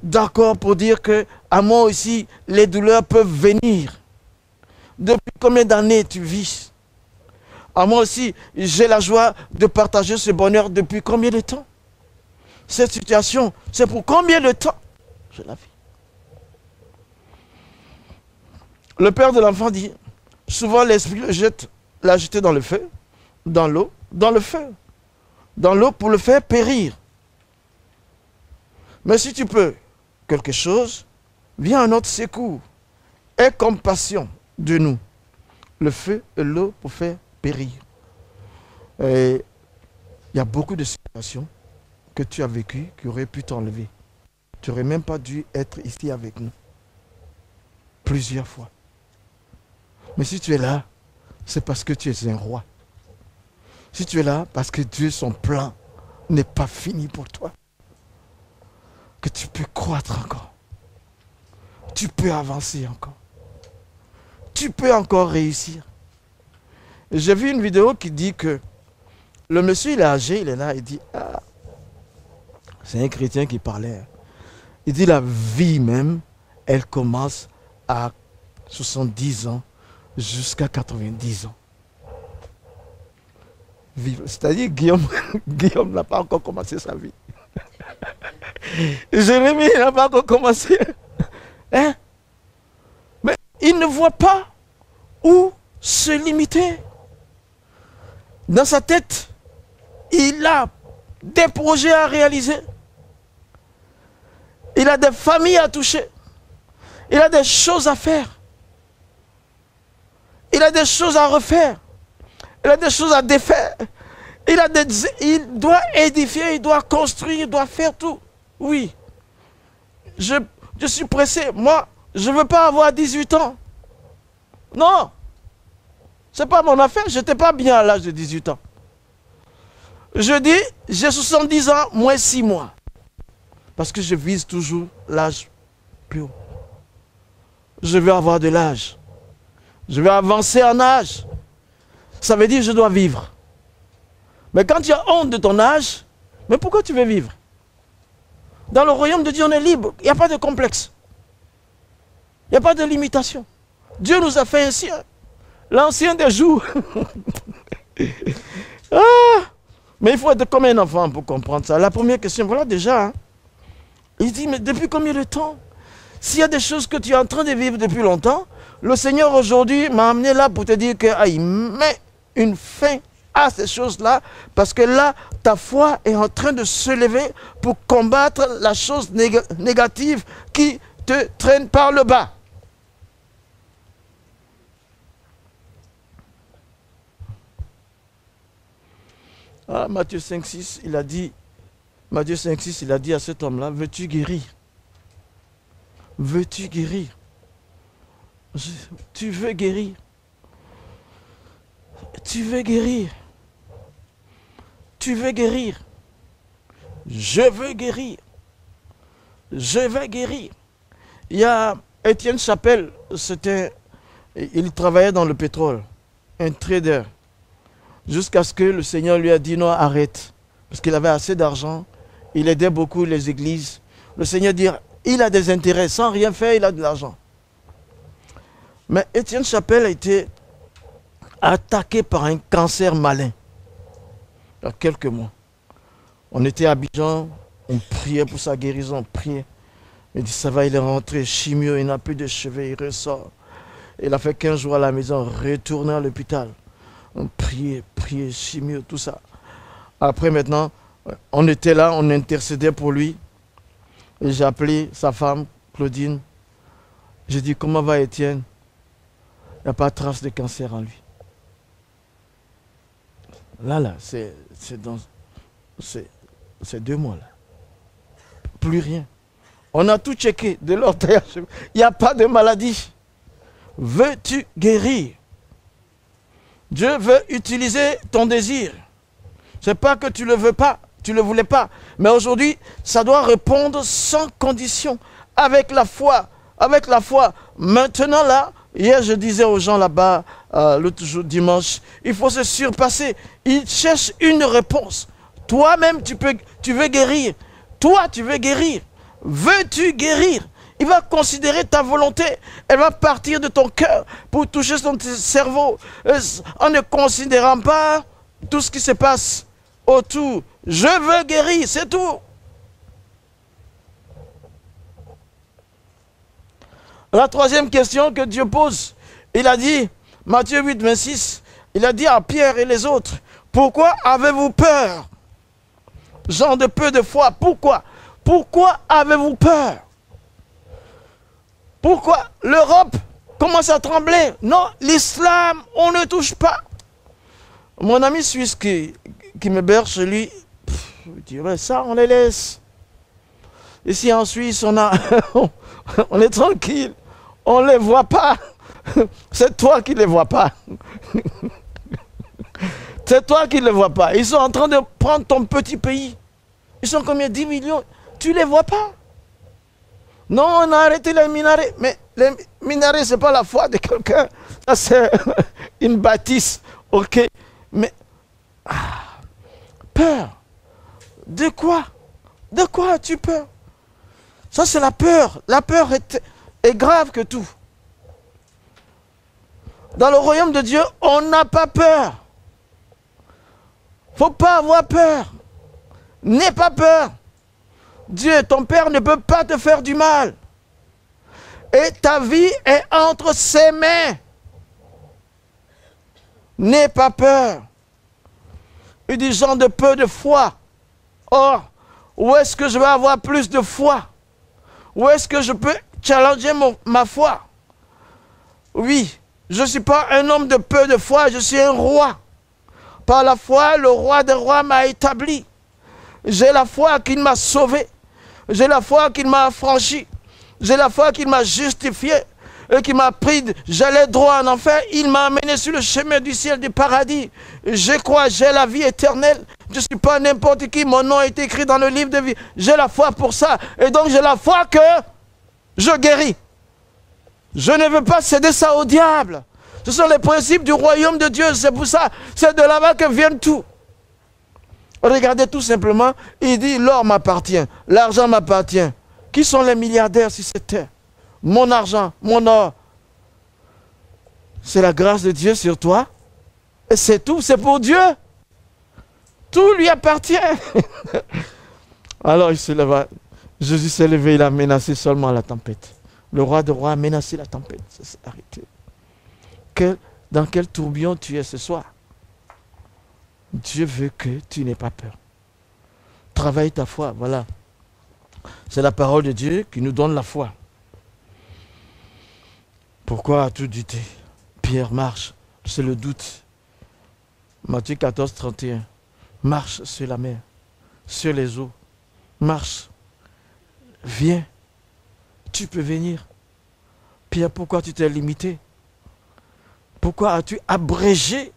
d'accord pour dire que à moi aussi les douleurs peuvent venir? Depuis combien d'années tu vis? À moi aussi j'ai la joie de partager ce bonheur. Depuis combien de temps? Cette situation, c'est pour combien de temps je la vis? Le père de l'enfant dit, souvent l'esprit l'a jeté dans le feu, dans l'eau, dans le feu, dans l'eau pour le faire périr. Mais si tu peux quelque chose, viens à notre secours. Aie compassion de nous. Le feu et l'eau pour faire périr. Et il y a beaucoup de situations que tu as vécues qui auraient pu t'enlever. Tu n'aurais même pas dû être ici avec nous. Plusieurs fois. Mais si tu es là, c'est parce que tu es un roi. Si tu es là, parce que Dieu, son plan n'est pas fini pour toi. Que tu peux croître encore. Tu peux avancer encore. Tu peux encore réussir. J'ai vu une vidéo qui dit que le monsieur, il est âgé, il est là, il dit, ah, c'est un chrétien qui parlait. Il dit, la vie même, elle commence à 70 ans jusqu'à 90 ans. C'est-à-dire Guillaume n'a pas encore commencé sa vie. Jérémie n'a pas encore commencé. Hein? Mais il ne voit pas où se limiter. Dans sa tête, il a des projets à réaliser. Il a des familles à toucher. Il a des choses à faire. Il a des choses à refaire. Il a des choses à défaire. Il doit édifier, il doit construire, il doit faire tout. Oui. Je suis pressé. Moi, je ne veux pas avoir 18 ans. Non. Ce n'est pas mon affaire. Je n'étais pas bien à l'âge de 18 ans. Je dis, j'ai 70 ans, moins 6 mois. Parce que je vise toujours l'âge plus haut. Je veux avoir de l'âge. Je veux avancer en âge. Ça veut dire que je dois vivre. Mais quand tu as honte de ton âge, mais pourquoi tu veux vivre? Dans le royaume de Dieu, on est libre. Il n'y a pas de complexe. Il n'y a pas de limitation. Dieu nous a fait ainsi. L'ancien des jours. Ah, mais il faut être comme un enfant pour comprendre ça. La première question, voilà déjà. Hein. Il dit, mais depuis combien de temps? S'il y a des choses que tu es en train de vivre depuis longtemps, le Seigneur aujourd'hui m'a amené là pour te dire qu'il met une fin à ces choses-là, parce que là, ta foi est en train de se lever pour combattre la chose négative qui te traîne par le bas. Ah, Matthieu 5,6, il a dit, Matthieu 5,6, il a dit à cet homme-là, veux-tu guérir? Veux-tu guérir? Tu veux guérir? Tu veux guérir? Tu veux guérir? Je veux guérir. Je vais guérir. Il y a Étienne Chapelle, il travaillait dans le pétrole, un trader, jusqu'à ce que le Seigneur lui a dit non, arrête, parce qu'il avait assez d'argent, il aidait beaucoup les églises. Le Seigneur dit, il a des intérêts, sans rien faire, il a de l'argent. Mais Étienne Chapelle a été attaqué par un cancer malin. Il y a quelques mois. On était à Abidjan, on priait pour sa guérison, on priait. Il dit ça va, il est rentré, chimio, il n'a plus de cheveux, il ressort. Il a fait 15 jours à la maison, retourné à l'hôpital. On priait, chimio, tout ça. Après maintenant, on était là, on intercédait pour lui. Et j'ai appelé sa femme, Claudine. J'ai dit, comment va Étienne? Il n'y a pas de trace de cancer en lui. Là, c'est 2 mois là. Plus rien. On a tout checké de l'orteil. Il n'y a pas de maladie. Veux-tu guérir? Dieu veut utiliser ton désir. Ce n'est pas que tu ne le veux pas, tu ne le voulais pas. Mais aujourd'hui, ça doit répondre sans condition. Avec la foi. Avec la foi. Maintenant là, hier je disais aux gens là-bas, l'autre jour dimanche, il faut se surpasser. Ils cherchent une réponse. Toi-même, tu veux guérir. Toi, tu veux guérir. Veux-tu guérir? Il va considérer ta volonté. Elle va partir de ton cœur pour toucher ton cerveau. En ne considérant pas tout ce qui se passe autour. Je veux guérir, c'est tout. La troisième question que Dieu pose, il a dit, Matthieu 8, 26, il a dit à Pierre et les autres, pourquoi avez-vous peur? Gens de peu de foi, pourquoi? Pourquoi avez-vous peur? Pourquoi l'Europe commence à trembler? Non, l'islam, on ne touche pas. Mon ami suisse qui me berge chez lui, il dit, ouais, ça, on les laisse. Ici en Suisse, on est tranquille. On ne les voit pas. C'est toi qui ne les vois pas. C'est toi qui ne les vois pas. Ils sont en train de prendre ton petit pays. Ils sont combien? 10 millions. Tu ne les vois pas. Non, on a arrêté les minarets. Mais les minarets, ce n'est pas la foi de quelqu'un. Ça, c'est une bâtisse. Ok. Mais, peur. De quoi? De quoi as-tu peur? Ça, c'est la peur. La peur est grave que tout. Dans le royaume de Dieu, on n'a pas peur. Il ne faut pas avoir peur. N'aie pas peur. Dieu, ton Père, ne peut pas te faire du mal. Et ta vie est entre ses mains. N'aie pas peur. Il dit, gens de peu de foi. Or, où est-ce que je vais avoir plus de foi? Où est-ce que je peux challenger ma foi? Oui, je ne suis pas un homme de peu de foi, je suis un roi. Par la foi, le roi des rois m'a établi. J'ai la foi qu'il m'a sauvé. J'ai la foi qu'il m'a affranchi. J'ai la foi qu'il m'a justifié. Et qui m'a pris, j'allais droit en enfer. Il m'a amené sur le chemin du ciel, du paradis. Je crois, j'ai la vie éternelle. Je ne suis pas n'importe qui. Mon nom est écrit dans le livre de vie. J'ai la foi pour ça. Et donc j'ai la foi que je guéris. Je ne veux pas céder ça au diable. Ce sont les principes du royaume de Dieu. C'est pour ça. C'est de là-bas que vient tout. Regardez tout simplement. Il dit, l'or m'appartient. L'argent m'appartient. Qui sont les milliardaires sur cette terre? Mon argent, mon or. C'est la grâce de Dieu sur toi. Et c'est tout. C'est pour Dieu. Tout lui appartient. Alors il se leva. Jésus s'est levé. Il a menacé seulement la tempête. Le roi des rois a menacé la tempête. Ça s'est arrêté. Dans quel tourbillon tu es ce soir? Dieu veut que tu n'aies pas peur. Travaille ta foi, voilà. C'est la parole de Dieu qui nous donne la foi. Pourquoi as-tu douté? Pierre, marche, c'est le doute. Matthieu 14, 31. Marche sur la mer, sur les eaux. Marche. Viens. Tu peux venir. Pierre, pourquoi tu t'es limité? Pourquoi as-tu abrégé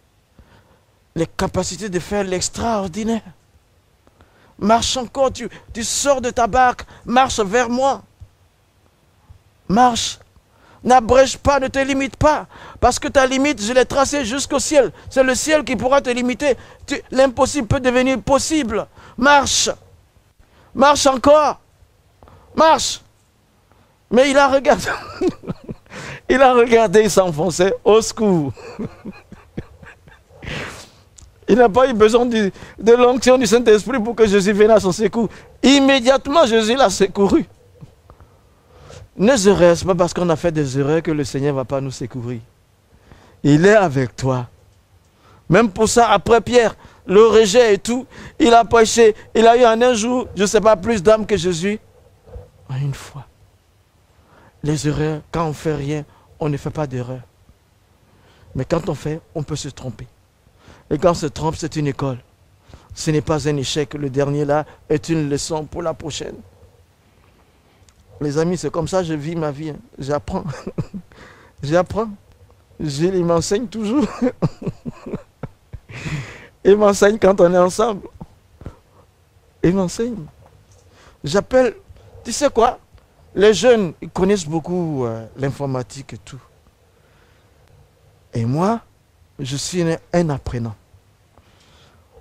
les capacités de faire l'extraordinaire? Marche encore, tu sors de ta barque, marche vers moi. Marche. N'abrège pas, ne te limite pas. Parce que ta limite, je l'ai tracée jusqu'au ciel. C'est le ciel qui pourra te limiter. L'impossible peut devenir possible. Marche. Marche encore. Marche. Mais il a regardé. Il a regardé, il s'enfonçait. Au secours. Il n'a pas eu besoin de l'onction du Saint-Esprit pour que Jésus vienne à son secours. Immédiatement, Jésus l'a secouru. Ne serait-ce pas parce qu'on a fait des erreurs que le Seigneur ne va pas nous secourir. Il est avec toi. Même pour ça, après Pierre, le rejet et tout, il a prêché. Il a eu en un jour, je ne sais pas, plus d'âmes que Jésus. En une fois. Les erreurs, quand on ne fait rien, on ne fait pas d'erreur. Mais quand on fait, on peut se tromper. Et quand on se trompe, c'est une école. Ce n'est pas un échec. Le dernier là est une leçon pour la prochaine. Les amis, c'est comme ça que je vis ma vie. Hein. J'apprends. J'apprends. Il m'enseigne toujours. Il m'enseigne quand on est ensemble. Il m'enseigne. J'appelle, tu sais quoi? Les jeunes, ils connaissent beaucoup l'informatique et tout. Et moi, je suis un apprenant.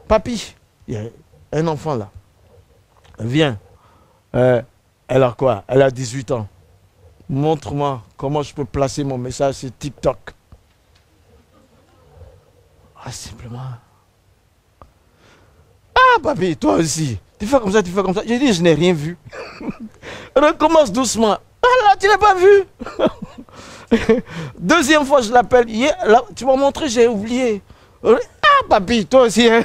Papy, il y a un enfant là. Viens. Elle a quoi? Elle a 18 ans. Montre-moi comment je peux placer mon message sur TikTok. Ah, simplement. Ah, papy, toi aussi. Tu fais comme ça, tu fais comme ça. J'ai dit, je n'ai rien vu. Recommence doucement. Ah là, tu n'as pas vu. Deuxième fois, je l'appelle. Tu m'as montré, j'ai oublié. Ah, papy, toi aussi. Hein?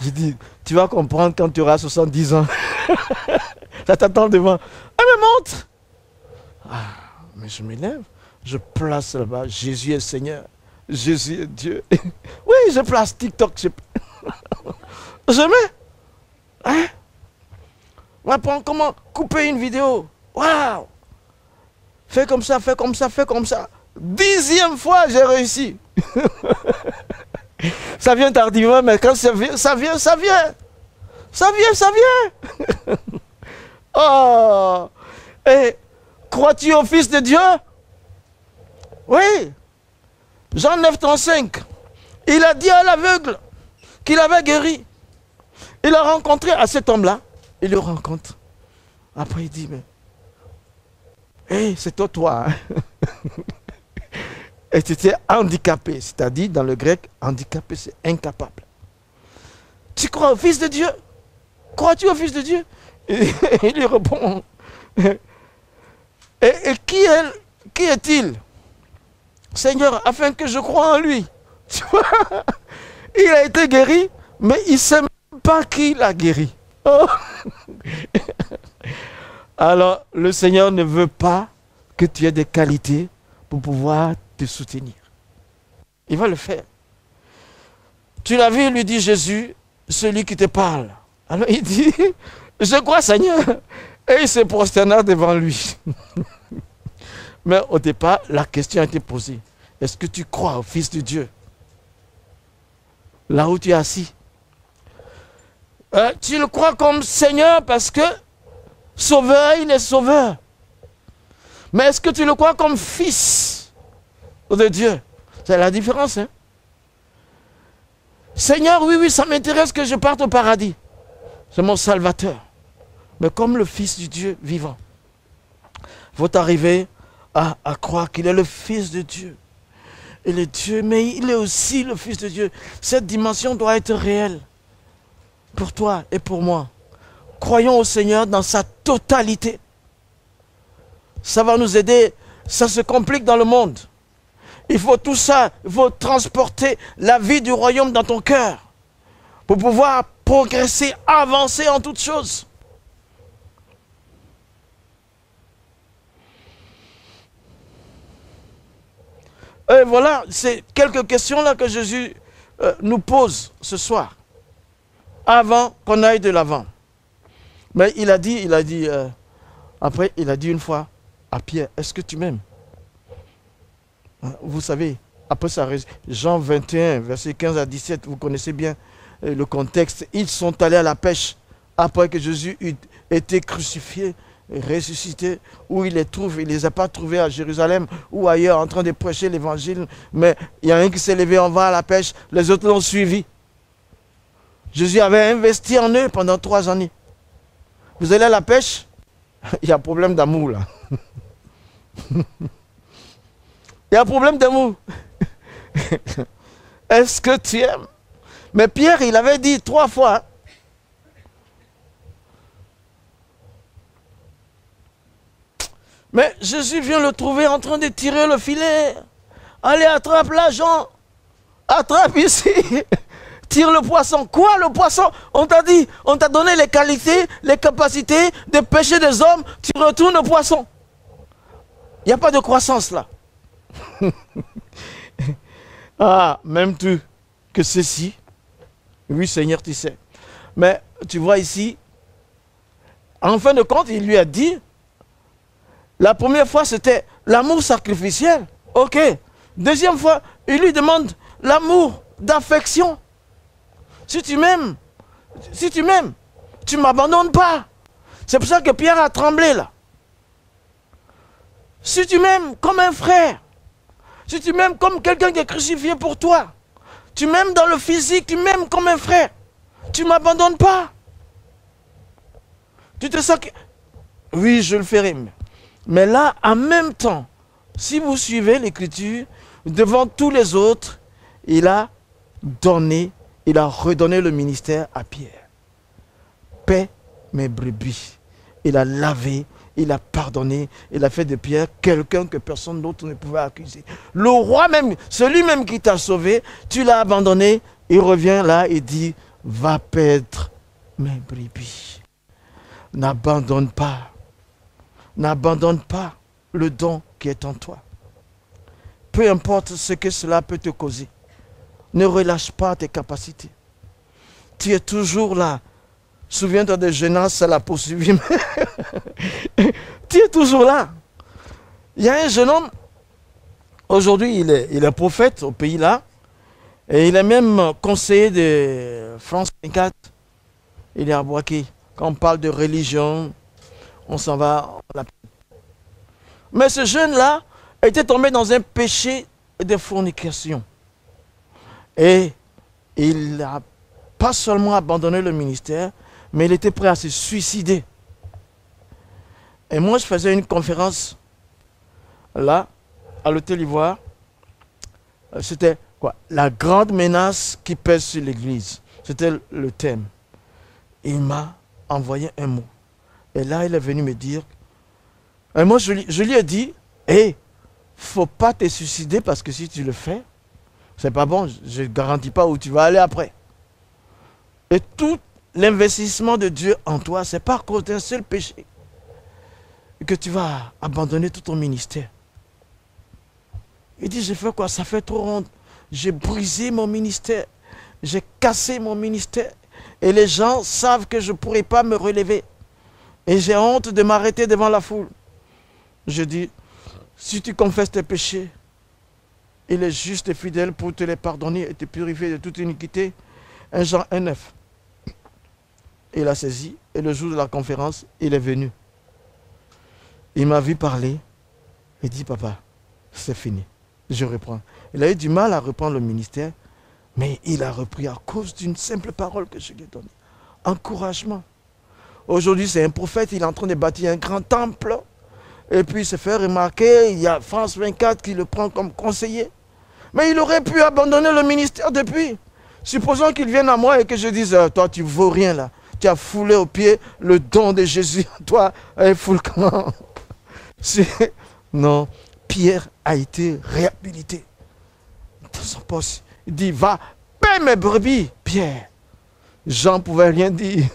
J'ai dit, tu vas comprendre quand tu auras 70 ans. Ça t'attend devant. Ah, me montre. Ah, mais je m'élève. Je place là-bas. Jésus est Seigneur. Jésus est Dieu. Oui, je place TikTok. Je mets. Hein? On apprend comment couper une vidéo. Waouh! Fais comme ça, fais comme ça, fais comme ça. 10e fois, j'ai réussi. Ça vient tardivement, mais quand ça vient, ça vient, ça vient. Ça vient, ça vient. Oh! Et crois-tu au Fils de Dieu? Oui. Jean 9, 35. Il a dit à l'aveugle qu'il avait guéri. Il a rencontré à cet homme-là. Il le rencontre. Après, il dit, mais... Hey, c'est toi. Hein? Et tu étais handicapé. C'est-à-dire, dans le grec, handicapé, c'est incapable. Tu crois au Fils de Dieu? Crois-tu au Fils de Dieu? Et il lui répond. Et qui est-il? Seigneur, afin que je croie en lui. Tu vois? Il a été guéri, mais il ne sait même pas qui l'a guéri. Oh. Alors, le Seigneur ne veut pas que tu aies des qualités pour pouvoir te soutenir. Il va le faire. Tu l'as vu, lui dit Jésus, celui qui te parle. Alors il dit, je crois Seigneur. Et il se prosterna devant lui. Mais au départ, la question a été posée. Est-ce que tu crois au Fils de Dieu? Là où tu es assis. Tu le crois comme Seigneur parce que Sauveur, il est Sauveur. Mais est-ce que tu le crois comme Fils de Dieu? C'est la différence. Hein? Seigneur, oui, ça m'intéresse que je parte au paradis. C'est mon Salvateur. Mais comme le Fils du Dieu vivant, il faut arriver à croire qu'il est le Fils de Dieu. Il est Dieu, mais il est aussi le Fils de Dieu. Cette dimension doit être réelle pour toi et pour moi. Croyons au Seigneur dans sa totalité. Ça va nous aider. Ça se complique dans le monde. Il faut tout ça. Il faut transporter la vie du royaume dans ton cœur pour pouvoir progresser, avancer en toutes choses. Et voilà, c'est quelques questions là que Jésus nous pose ce soir, avant qu'on aille de l'avant. Mais il a dit, après il a dit une fois à Pierre, est-ce que tu m'aimes? Vous savez, après ça, Jean 21, verset 15 à 17, vous connaissez bien le contexte. Ils sont allés à la pêche après que Jésus eut été crucifié, ressuscité, où il les trouve. Il ne les a pas trouvés à Jérusalem ou ailleurs en train de prêcher l'évangile. Mais il y a un qui s'est levé, on va à la pêche, les autres l'ont suivi. Jésus avait investi en eux pendant 3 années. Vous allez à la pêche, il y a problème d'amour là. Il y a un problème d'amour. Est-ce que tu aimes? Mais Pierre, il avait dit 3 fois. Hein. Mais Jésus vient le trouver en train de tirer le filet. Allez, attrape l'argent. Attrape ici. Tire le poisson. Quoi, le poisson? On t'a dit, on t'a donné les qualités, les capacités de pêcher des hommes. Tu retournes le poisson. Il n'y a pas de croissance là. Ah, même tu que ceci. Oui, Seigneur, tu sais. Mais tu vois ici, en fin de compte, il lui a dit, la première fois, c'était l'amour sacrificiel. Ok. Deuxième fois, il lui demande l'amour d'affection. Si tu m'aimes, tu ne m'abandonnes pas. C'est pour ça que Pierre a tremblé là. Si tu m'aimes comme un frère, si tu m'aimes comme quelqu'un qui est crucifié pour toi, tu m'aimes dans le physique, tu m'aimes comme un frère, tu ne m'abandonnes pas. Tu te sens que... Oui, je le ferai. Mais là, en même temps, si vous suivez l'écriture, devant tous les autres, il a redonné le ministère à Pierre. Paix mes brebis. Il a lavé, il a pardonné, il a fait de Pierre quelqu'un que personne d'autre ne pouvait accuser. Le roi même, celui même qui t'a sauvé, tu l'as abandonné, il revient là et dit, va paître mes brebis. N'abandonne pas le don qui est en toi. Peu importe ce que cela peut te causer, ne relâche pas tes capacités. Tu es toujours là. Souviens-toi de Jonas, ça l'a poursuivi. Tu es toujours là. Il y a un jeune homme, aujourd'hui il est prophète au pays là, et il est même conseiller de France 24. Il est à Boaké. Quand on parle de religion, on s'en va. Mais ce jeune-là était tombé dans un péché de fornication. Et il n'a pas seulement abandonné le ministère, mais il était prêt à se suicider. Et moi, je faisais une conférence là, à l'Hôtel Ivoire. C'était quoi? La grande menace qui pèse sur l'Église. C'était le thème. Il m'a envoyé un mot. Et là, il est venu me dire, et moi, je lui ai dit, hé, faut pas te suicider parce que si tu le fais, c'est pas bon, je ne garantis pas où tu vas aller après. Et tout l'investissement de Dieu en toi, c'est pas à cause d'un seul péché que tu vas abandonner tout ton ministère. Il dit, j'ai fait quoi? Ça fait trop honte. J'ai brisé mon ministère. J'ai cassé mon ministère. Et les gens savent que je ne pourrai pas me relever. Et j'ai honte de m'arrêter devant la foule. Je dis, si tu confesses tes péchés, il est juste et fidèle pour te les pardonner et te purifier de toute iniquité. 1 Jean 1,9. Il a saisi et le jour de la conférence, il est venu. Il m'a vu parler et dit, papa, c'est fini, je reprends. Il a eu du mal à reprendre le ministère, mais il a repris à cause d'une simple parole que je lui ai donnée. Encouragement. Aujourd'hui, c'est un prophète, il est en train de bâtir un grand temple. Et puis il se fait remarquer, il y a France 24 qui le prend comme conseiller. Mais il aurait pu abandonner le ministère depuis. Supposons qu'il vienne à moi et que je dise, toi tu ne vaux rien là. Tu as foulé au pied le don de Jésus. Toi, foule comment? Non, Pierre a été réhabilité. Dans son poste, il dit, va, paie mes brebis, Pierre. Jean ne pouvait rien dire.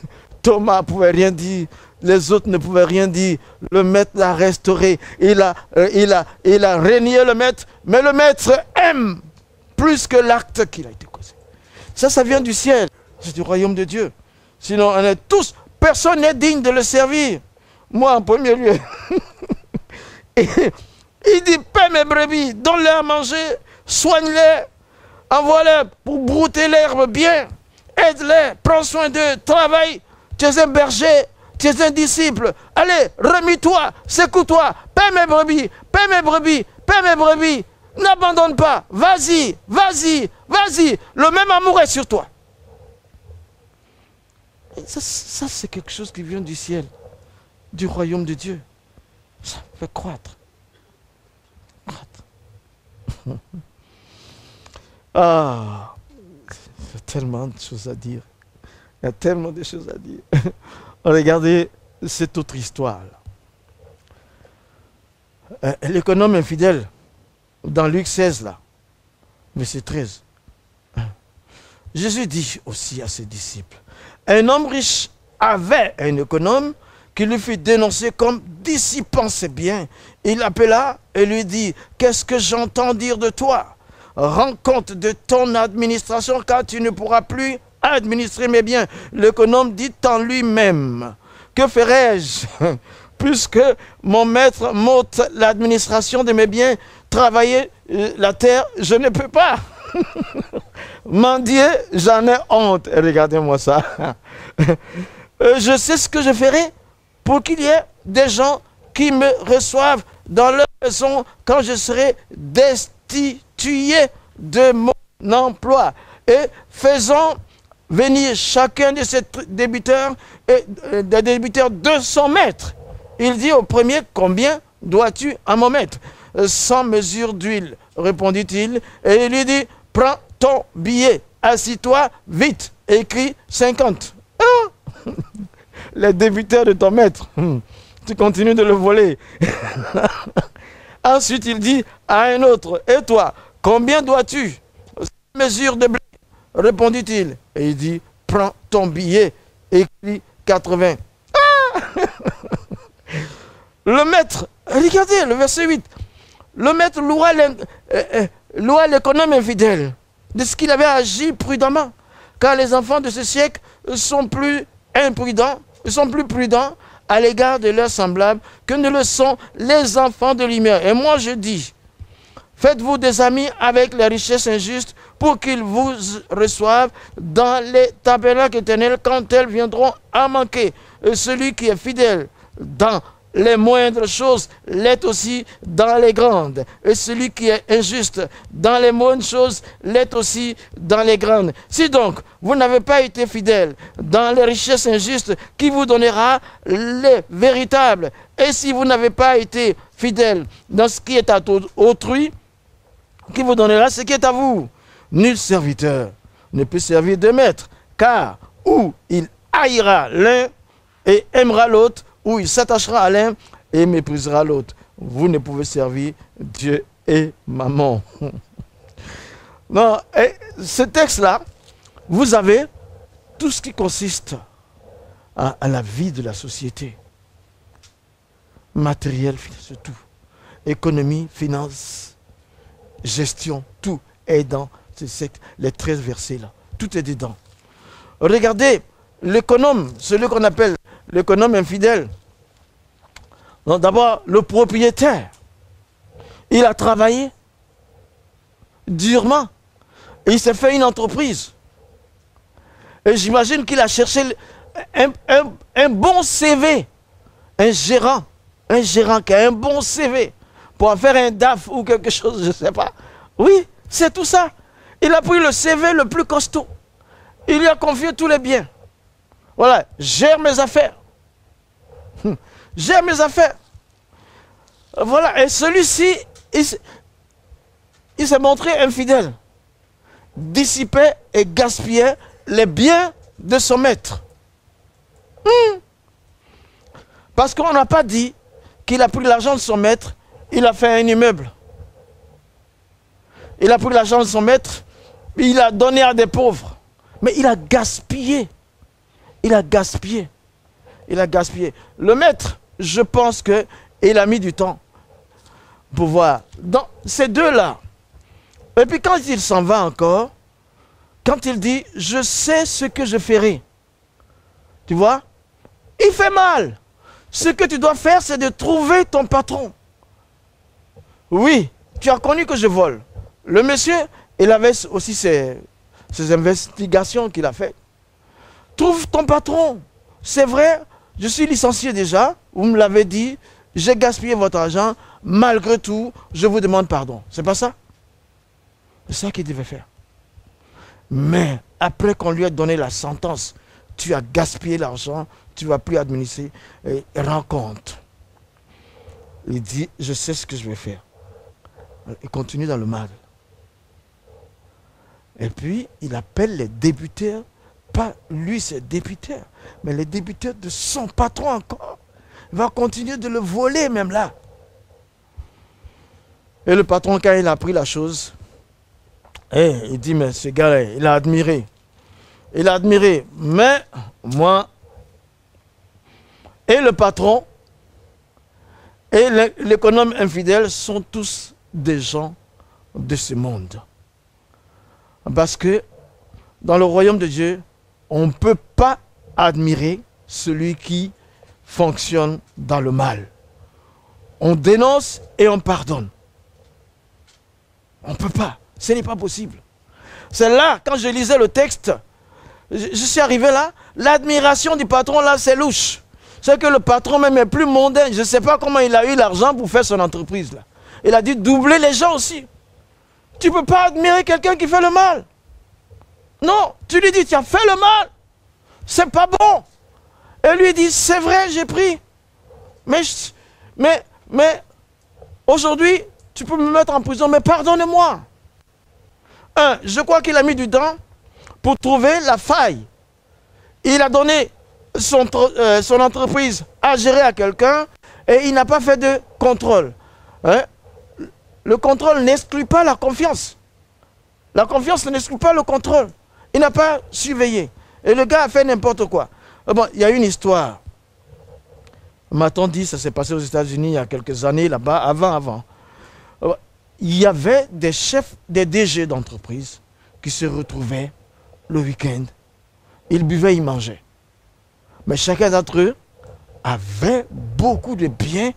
Thomas ne pouvait rien dire. Les autres ne pouvaient rien dire. Le maître l'a restauré. Il a régné le maître. Mais le maître aime plus que l'acte qu'il a été causé. Ça vient du ciel. C'est du royaume de Dieu. Sinon, on est tous, personne n'est digne de le servir. Moi, en premier lieu. Et il dit, paie mes brebis, donne-les à manger, soigne-les, envoie-les pour brouter l'herbe bien, aide-les, prends soin d'eux, travaille. Tu es un berger, tu es un disciple. Allez, remets-toi, secoue-toi, paie mes brebis, paie mes brebis, paie mes brebis. N'abandonne pas, vas-y, vas-y, vas-y. Le même amour est sur toi. Et ça c'est quelque chose qui vient du ciel, du royaume de Dieu. Ça fait croître. Ah, il y a tellement de choses à dire. Il y a tellement de choses à dire. Regardez cette autre histoire. L'économe infidèle, dans Luc 16, là, verset 13. Jésus dit aussi à ses disciples, un homme riche avait un économe qui lui fut dénoncé comme dissipant ses biens. Il l'appela et lui dit, qu'est-ce que j'entends dire de toi? Rends compte de ton administration, car tu ne pourras plus administrer mes biens. L'économe dit en lui-même, que ferai-je puisque mon maître m'ôte l'administration de mes biens? Travailler la terre, je ne peux pas. Mendier, j'en ai honte. Regardez-moi ça. Je sais ce que je ferai pour qu'il y ait des gens qui me reçoivent dans leur maison quand je serai destitué de mon emploi. Et faisons venir chacun de ces débiteurs, des débiteurs 200 mètres. Il dit au premier, combien dois-tu à mon maître? 100 mesures d'huile, répondit-il. Et il lui dit, prends ton billet, assis-toi vite, écris 50. Ah! Les débiteurs de ton maître, tu continues de le voler. Ensuite, il dit à un autre, et toi, combien dois-tu? 100 mesures de blé, répondit-il. Et il dit, prends ton billet, écris 80. Ah! Le maître, regardez le verset 8, le maître loua l'économe infidèle de ce qu'il avait agi prudemment, car les enfants de ce siècle sont plus imprudents, sont plus prudents à l'égard de leurs semblables que ne le sont les enfants de lumière. Et moi je dis, faites-vous des amis avec les richesses injustes pour qu'ils vous reçoivent dans les tabernacles éternels quand elles viendront à manquer. Et celui qui est fidèle dans les moindres choses l'est aussi dans les grandes. Et celui qui est injuste dans les moindres choses l'est aussi dans les grandes. Si donc vous n'avez pas été fidèle dans les richesses injustes, qui vous donnera les véritables? Et si vous n'avez pas été fidèle dans ce qui est à autrui, qui vous donnera ce qui est à vous? Nul serviteur ne peut servir deux maîtres, car ou il haïra l'un et aimera l'autre, ou il s'attachera à l'un et méprisera l'autre. Vous ne pouvez servir Dieu et maman. Non, et ce texte-là, vous avez tout ce qui consiste à la vie de la société. Matériel, c'est tout. Économie, finance, gestion, tout est dans les 13 versets-là. Tout est dedans. Regardez, l'économe, celui qu'on appelle l'économe infidèle. D'abord, le propriétaire. Il a travaillé durement. Et il s'est fait une entreprise. Et j'imagine qu'il a cherché un bon CV. Un gérant qui a un bon CV pour en faire un DAF ou quelque chose, je ne sais pas. Oui, c'est tout ça. Il a pris le CV le plus costaud. Il lui a confié tous les biens. Voilà, gère mes affaires. Gère mes affaires. Voilà, et celui-ci, il s'est montré infidèle. Dissipait et gaspillait les biens de son maître. Parce qu'on n'a pas dit qu'il a pris l'argent de son maître, il a fait un immeuble. Il a pris l'argent de son maître, il a donné à des pauvres. Mais il a gaspillé. Il a gaspillé. Il a gaspillé. Le maître, je pense qu'il a mis du temps pour voir. Dans ces deux-là. Et puis quand il s'en va encore, quand il dit, je sais ce que je ferai. Tu vois? Il fait mal. Ce que tu dois faire, c'est de trouver ton patron. Oui, tu as connu que je vole. Le monsieur, il avait aussi ses investigations qu'il a faites. Trouve ton patron. C'est vrai, je suis licencié déjà. Vous me l'avez dit. J'ai gaspillé votre argent. Malgré tout, je vous demande pardon. C'est pas ça? C'est ça qu'il devait faire. Mais après qu'on lui ait donné la sentence, tu as gaspillé l'argent, tu ne vas plus administrer. Et rends compte. Il dit, je sais ce que je vais faire. Il continue dans le mal. Et puis, il appelle les débiteurs, pas lui ses débiteurs, mais les débiteurs de son patron encore. Il va continuer de le voler même là. Et le patron, quand il a appris la chose, il dit, mais ce gars-là, il a admiré. Il a admiré, mais moi, et le patron, et l'économe infidèle sont tous des gens de ce monde. Parce que dans le royaume de Dieu, on ne peut pas admirer celui qui fonctionne dans le mal. On dénonce et on pardonne. On ne peut pas. Ce n'est pas possible. C'est là, quand je lisais le texte, je suis arrivé là, l'admiration du patron là, c'est louche. C'est que le patron même est plus mondain. Je ne sais pas comment il a eu l'argent pour faire son entreprise là. Il a dû doubler les gens aussi. Tu ne peux pas admirer quelqu'un qui fait le mal. Non, tu lui dis, tu as fait le mal. C'est pas bon. Et lui dit, c'est vrai, j'ai pris. Mais aujourd'hui, tu peux me mettre en prison, mais pardonne-moi. Je crois qu'il a mis du temps pour trouver la faille. Il a donné son entreprise à gérer à quelqu'un et il n'a pas fait de contrôle. Le contrôle n'exclut pas la confiance. La confiance n'exclut pas le contrôle. Il n'a pas surveillé. Et le gars a fait n'importe quoi. Bon, il y a une histoire. M'a-t-on dit, ça s'est passé aux États-Unis il y a quelques années là-bas, avant. Il y avait des chefs, des DG d'entreprise qui se retrouvaient le week-end. Ils buvaient, ils mangeaient. Mais chacun d'entre eux avait beaucoup de biens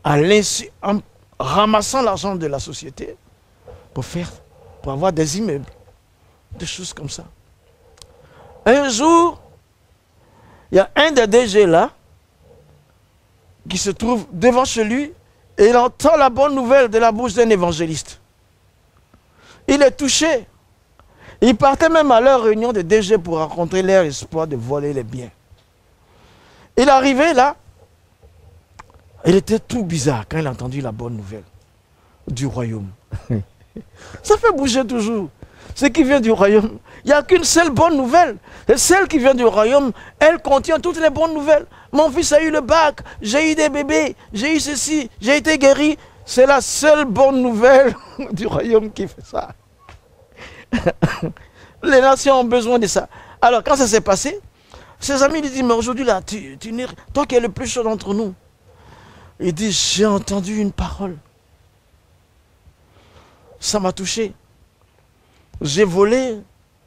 en ramassant l'argent de la société pour avoir des immeubles, des choses comme ça. Un jour, il y a un des DG là qui se trouve devant chez lui et il entend la bonne nouvelle de la bouche d'un évangéliste. Il est touché. Il partait même à leur réunion de DG pour rencontrer leur espoir de voler les biens. Il est arrivé là, il était tout bizarre quand il a entendu la bonne nouvelle du royaume. Ça fait bouger toujours. Ce qui vient du royaume, il n'y a qu'une seule bonne nouvelle. Et celle qui vient du royaume, elle contient toutes les bonnes nouvelles. Mon fils a eu le bac, j'ai eu des bébés, j'ai eu ceci, j'ai été guéri. C'est la seule bonne nouvelle du royaume qui fait ça. Les nations ont besoin de ça. Alors quand ça s'est passé, ses amis lui disent, mais aujourd'hui là, toi qui es le plus chaud d'entre nous. Il dit, j'ai entendu une parole. Ça m'a touché. J'ai volé.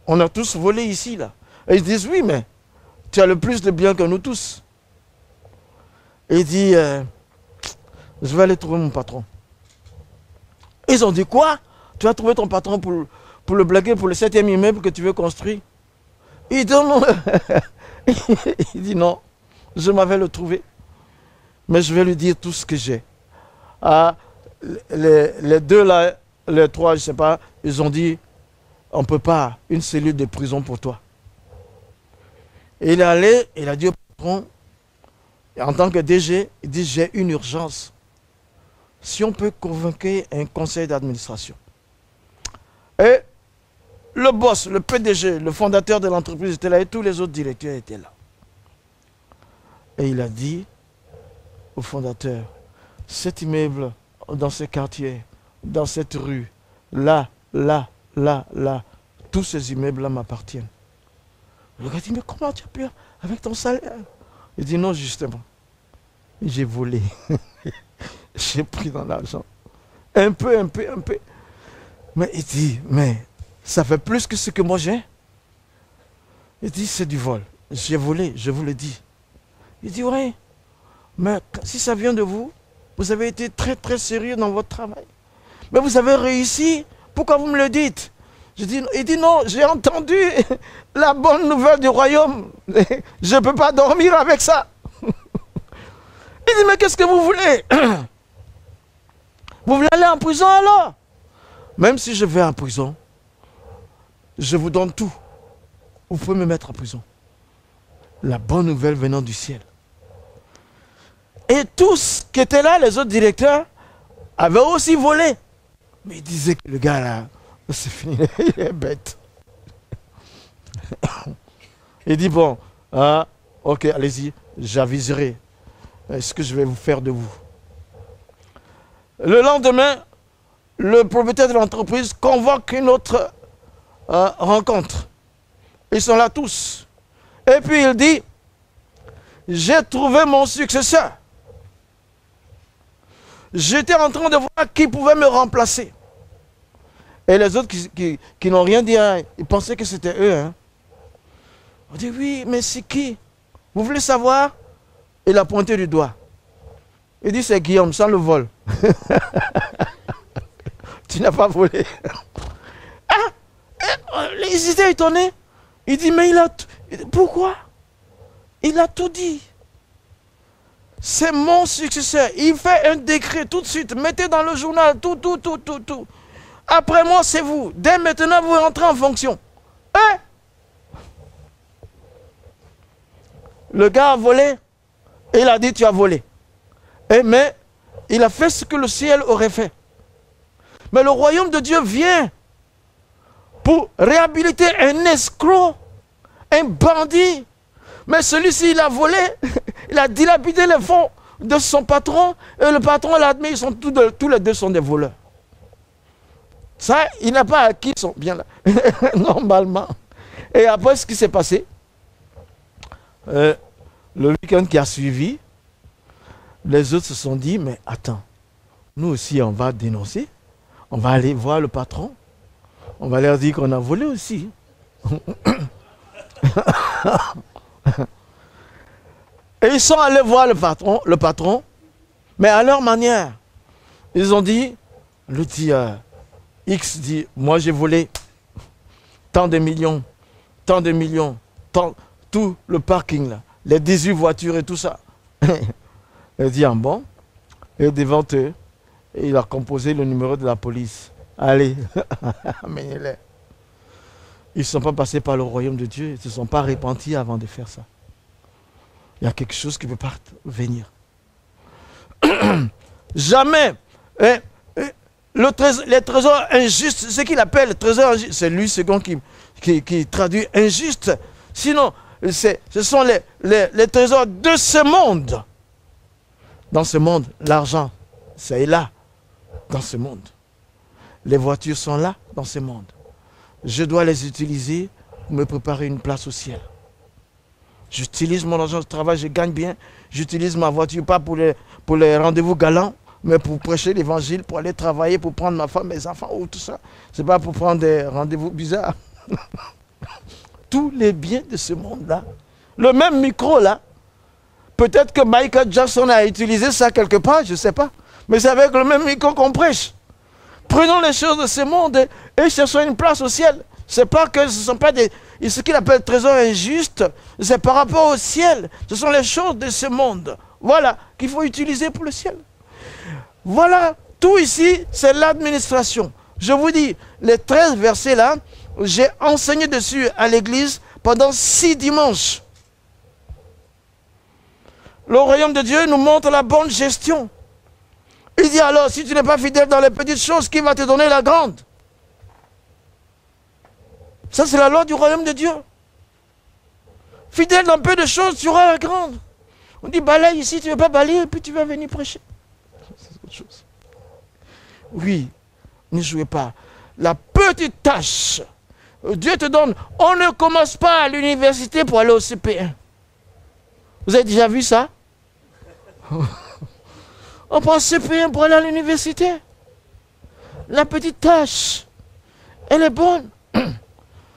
On a tous volé ici là. Et ils disent, oui, mais tu as le plus de biens que nous tous. Et il dit, je vais aller trouver mon patron. Ils ont dit, quoi? Tu vas trouver ton patron pour le blaguer pour le 7e immeuble que tu veux construire? Il dit, non. Il dit, non, je m'avais le trouvé. Mais je vais lui dire tout ce que j'ai. Ah, les deux là, les trois, je ne sais pas, ils ont dit, on ne peut pas, une cellule de prison pour toi. Et il est allé, il a dit au patron, en tant que DG, il dit, j'ai une urgence. Si on peut convoquer un conseil d'administration. Et le boss, le PDG, le fondateur de l'entreprise était là et tous les autres directeurs étaient là. Et il a dit au fondateur, cet immeuble, dans ce quartier, dans cette rue, là, tous ces immeubles-là m'appartiennent. Le gars dit, mais comment tu as pu avec ton salaire? Il dit, non, justement, j'ai volé. J'ai pris dans l'argent. Un peu. Mais il dit, mais ça fait plus que ce que moi j'ai. Il dit, c'est du vol. J'ai volé, je vous le dis. Il dit, oui, mais si ça vient de vous, vous avez été très très sérieux dans votre travail. Mais vous avez réussi, pourquoi vous me le dites? Il dit, non, j'ai entendu la bonne nouvelle du royaume. Je ne peux pas dormir avec ça. Il dit, mais qu'est-ce que vous voulez? Vous voulez aller en prison alors? Même si je vais en prison, je vous donne tout. Vous pouvez me mettre en prison. La bonne nouvelle venant du ciel. Et tous qui étaient là, les autres directeurs, avaient aussi volé. Mais il disait que le gars là, c'est fini, il est bête. Il dit bon, ok, allez-y, j'aviserai ce que je vais vous faire de vous. Le lendemain, le propriétaire de l'entreprise convoque une autre rencontre. Ils sont là tous. Et puis il dit, j'ai trouvé mon successeur. J'étais en train de voir qui pouvait me remplacer. Et les autres qui n'ont rien dit, hein, ils pensaient que c'était eux. Hein. On dit, oui, mais c'est qui? Vous voulez savoir? Il a pointé du doigt. Il dit, c'est Guillaume, sans le vol. Tu n'as pas volé. Ils étaient étonnés. Il dit, mais pourquoi? Il a tout dit. C'est mon successeur. Il fait un décret tout de suite. Mettez dans le journal tout. Après moi, c'est vous. Dès maintenant, vous rentrez en fonction. Hein? Le gars a volé. Et il a dit, tu as volé. Mais il a fait ce que le ciel aurait fait. Mais le royaume de Dieu vient pour réhabiliter un escroc, un bandit. Mais celui-ci, il a volé, il a dilapidé les fonds de son patron, et le patron l'a admis, tous les deux sont des voleurs. Ça, il n'a pas acquis son bien là, normalement. Et après ce qui s'est passé, le week-end qui a suivi, les autres se sont dit, mais attends, nous aussi on va dénoncer, on va aller voir le patron, on va leur dire qu'on a volé aussi. Et ils sont allés voir le patron, mais à leur manière. Ils ont dit, le X dit, moi j'ai volé tant de millions, tout le parking là, les 18 voitures et tout ça. Il dit, ah bon, et devant eux, il a composé le numéro de la police. Allez, amenez-les. Ils ne sont pas passés par le royaume de Dieu, ils ne se sont pas repentis avant de faire ça. Il y a quelque chose qui ne peut pas venir. Jamais. Les trésors injustes, ce qu'il appelle le trésor injuste, c'est lui second qui traduit injuste. Sinon, ce sont les trésors de ce monde. Dans ce monde, l'argent, c'est là, dans ce monde. Les voitures sont là, dans ce monde. Je dois les utiliser pour me préparer une place au ciel. J'utilise mon argent de travail, je gagne bien. J'utilise ma voiture, pas pour les rendez-vous galants, mais pour prêcher l'évangile, pour aller travailler, pour prendre ma femme, mes enfants, tout ça. C'est pas pour prendre des rendez-vous bizarres. Tous les biens de ce monde-là. Le même micro là. Peut-être que Michael Jackson a utilisé ça quelque part, je ne sais pas. Mais c'est avec le même micro qu'on prêche. Prenons les choses de ce monde et cherchons une place au ciel. C'est pas que ce ne sont pas ce qu'il appelle trésor injuste, c'est par rapport au ciel. Ce sont les choses de ce monde. Voilà, qu'il faut utiliser pour le ciel. Voilà, tout ici, c'est l'administration. Je vous dis, les 13 versets là, j'ai enseigné dessus à l'église pendant 6 dimanches. Le royaume de Dieu nous montre la bonne gestion. Il dit alors, si tu n'es pas fidèle dans les petites choses, qui va te donner la grande? Ça, c'est la loi du royaume de Dieu. Fidèle dans peu de choses, tu auras la grande. On dit, balaye ici, tu ne veux pas balayer, et puis tu vas venir prêcher. C'est autre chose. Oui, ne jouez pas. La petite tâche, Dieu te donne. On ne commence pas à l'université pour aller au CP1. Vous avez déjà vu ça? On prend CP1 pour aller à l'université. La petite tâche, elle est bonne.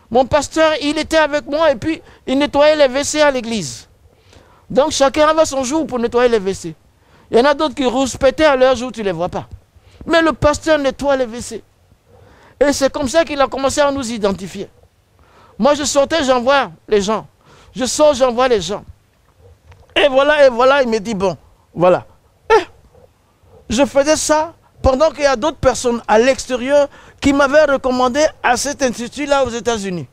Mon pasteur, il était avec moi et puis il nettoyait les WC à l'église. Donc chacun avait son jour pour nettoyer les WC. Il y en a d'autres qui rouspétaient à leur jour, tu ne les vois pas. Mais le pasteur nettoie les WC. Et c'est comme ça qu'il a commencé à nous identifier. Moi je sortais, j'envoie les gens. Je sors, j'envoie les gens. Et voilà, il me dit, bon, voilà. Je faisais ça pendant qu'il y a d'autres personnes à l'extérieur qui m'avaient recommandé à cet institut-là aux États-Unis.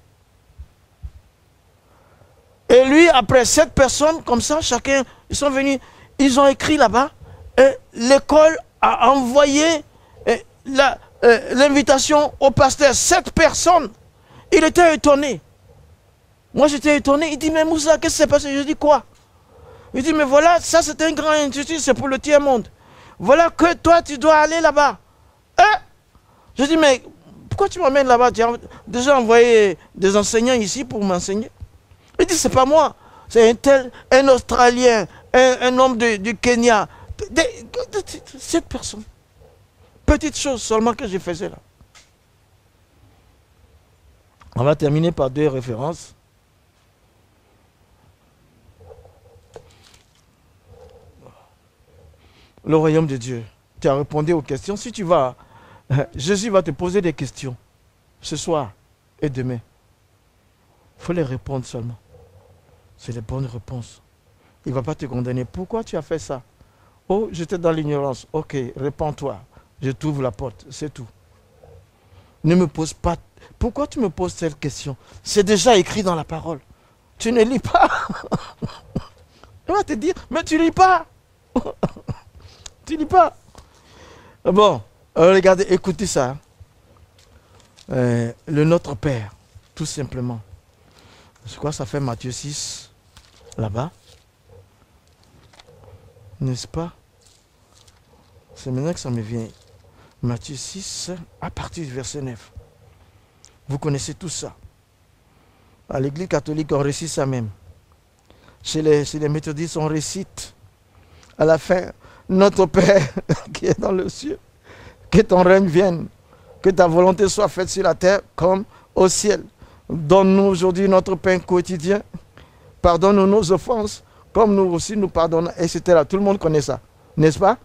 Et lui, après 7 personnes, comme ça, chacun, ils sont venus, ils ont écrit là-bas, et l'école a envoyé l'invitation au pasteur, 7 personnes. Il était étonné. Moi, j'étais étonné. Il dit, mais Moussa, qu'est-ce qui s'est passé? Je dis, quoi? Il dit, mais voilà, ça c'est un grand institut, c'est pour le tiers-monde. Voilà que toi, tu dois aller là-bas. Je dis, mais pourquoi tu m'emmènes là-bas? Tu as déjà envoyé des enseignants ici pour m'enseigner. Il dit, c'est pas moi. C'est un Australien, un homme du Kenya. 7 personnes. Petite chose seulement que je faisais là. On va terminer par 2 références. Le royaume de Dieu. Tu as répondu aux questions. Si tu vas, Jésus va te poser des questions ce soir et demain. Il faut les répondre seulement. C'est les bonnes réponses. Il ne va pas te condamner. Pourquoi tu as fait ça? Oh, j'étais dans l'ignorance. Ok, réponds-toi. Je t'ouvre la porte. C'est tout. Ne me pose pas. Pourquoi tu me poses cette question? C'est déjà écrit dans la parole. Tu ne lis pas. Il va te dire, mais tu ne lis pas. Tu ne lis pas. Bon, regardez, écoutez ça. Le Notre Père, tout simplement. Je crois que ça fait Matthieu 6, là-bas. N'est-ce pas? C'est maintenant que ça me vient. Matthieu 6, à partir du verset 9. Vous connaissez tout ça. À l'église catholique, on récite ça même. Chez les méthodistes, on récite. À la fin, Notre Père qui est dans le ciel, que ton règne vienne, que ta volonté soit faite sur la terre comme au ciel. Donne-nous aujourd'hui notre pain quotidien. Pardonne-nous nos offenses, comme nous aussi nous pardonnons, etc. Tout le monde connaît ça, n'est-ce pas?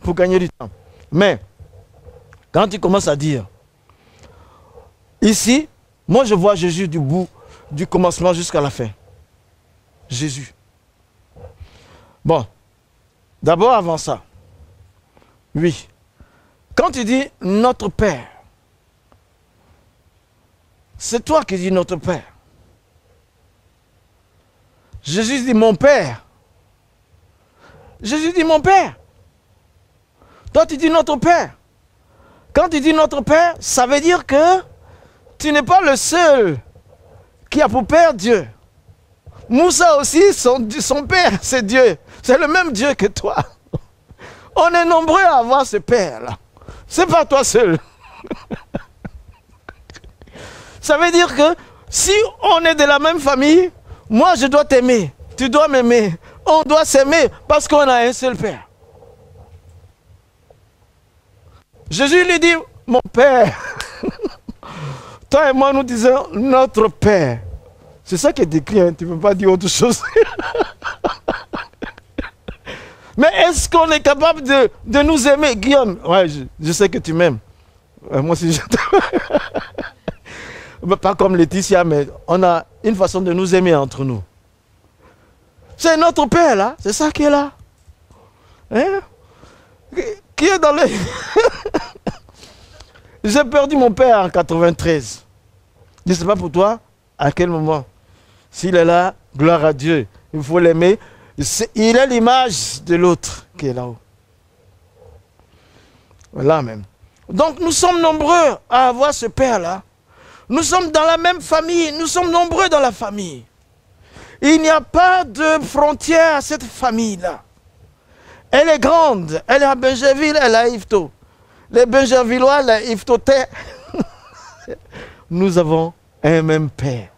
Pour gagner du temps. Mais, quand tu commences à dire, ici, moi je vois Jésus du bout, du commencement jusqu'à la fin. Jésus. Bon, d'abord avant ça, oui, quand tu dis notre Père, c'est toi qui dis notre Père. Jésus dit mon Père. Jésus dit mon Père. Toi tu dis notre Père. Quand tu dis notre Père, ça veut dire que tu n'es pas le seul qui a pour Père Dieu. Moussa aussi, son Père, c'est Dieu. C'est le même Dieu que toi. On est nombreux à avoir ce Père-là. C'est pas toi seul. Ça veut dire que si on est de la même famille, moi je dois t'aimer, tu dois m'aimer. On doit s'aimer parce qu'on a un seul Père. Jésus lui dit, mon Père. Toi et moi nous disons notre Père. C'est ça qui est écrit, hein? Tu ne peux pas dire autre chose. Mais est-ce qu'on est capable de nous aimer, Guillaume? Ouais, je sais que tu m'aimes. Moi aussi, je t'aime. Pas comme Laetitia, mais on a une façon de nous aimer entre nous. C'est notre Père, là. C'est ça qui est là. Hein? Qui est dans le... J'ai perdu mon père en 93. Je ne sais pas pour toi, à quel moment. S'il est là, gloire à Dieu. Il faut l'aimer. Il est l'image de l'autre qui est là-haut. Là même. Donc nous sommes nombreux à avoir ce Père-là. Nous sommes dans la même famille. Nous sommes nombreux dans la famille. Il n'y a pas de frontière à cette famille-là. Elle est grande. Elle est à Benjerville, elle est à Yvetot. Les Benjervillois, les Yvetotais, nous avons un même Père.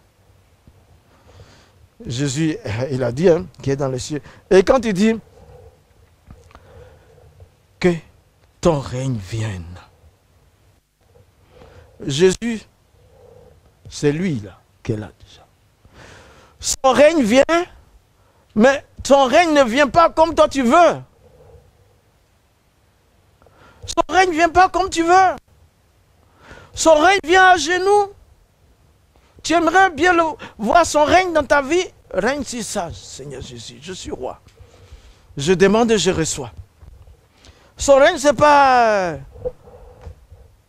Jésus, il a dit, hein, qui est dans les cieux. Et quand il dit que ton règne vienne, Jésus, c'est lui là, qui est là déjà. Son règne vient, mais ton règne ne vient pas comme toi tu veux. Son règne ne vient pas comme tu veux. Son règne vient à genoux. Tu aimerais bien voir son règne dans ta vie. Règne si sage, Seigneur Jésus. Je suis roi. Je demande et je reçois. Son règne, ce n'est pas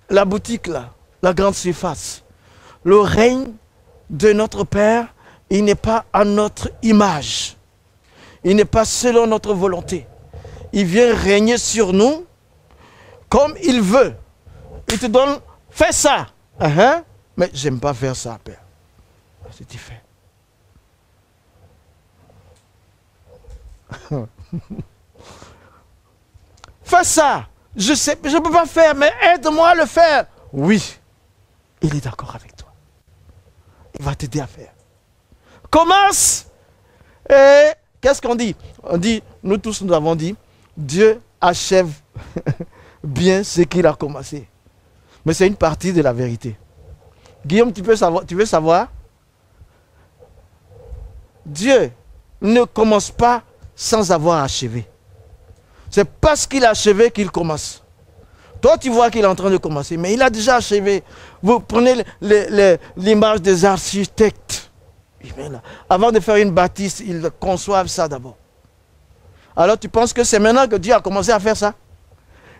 la boutique là, la grande surface. Le règne de notre Père, il n'est pas à notre image. Il n'est pas selon notre volonté. Il vient régner sur nous comme il veut. Il te donne, fais ça. Mais j'aime pas faire ça, Père. C'est différent. Fais ça. Je sais, je ne peux pas faire, mais aide-moi à le faire. Oui, il est d'accord avec toi. Il va t'aider à faire. Commence. Et qu'est-ce qu'on dit? On dit, nous tous nous avons dit, Dieu achève bien ce qu'il a commencé. Mais c'est une partie de la vérité. Guillaume, tu veux savoir? Dieu ne commence pas sans avoir achevé. C'est parce qu'il a achevé qu'il commence. Toi, tu vois qu'il est en train de commencer, mais il a déjà achevé. Vous prenez l'image des architectes. Avant de faire une bâtisse, ils conçoivent ça d'abord. Alors tu penses que c'est maintenant que Dieu a commencé à faire ça?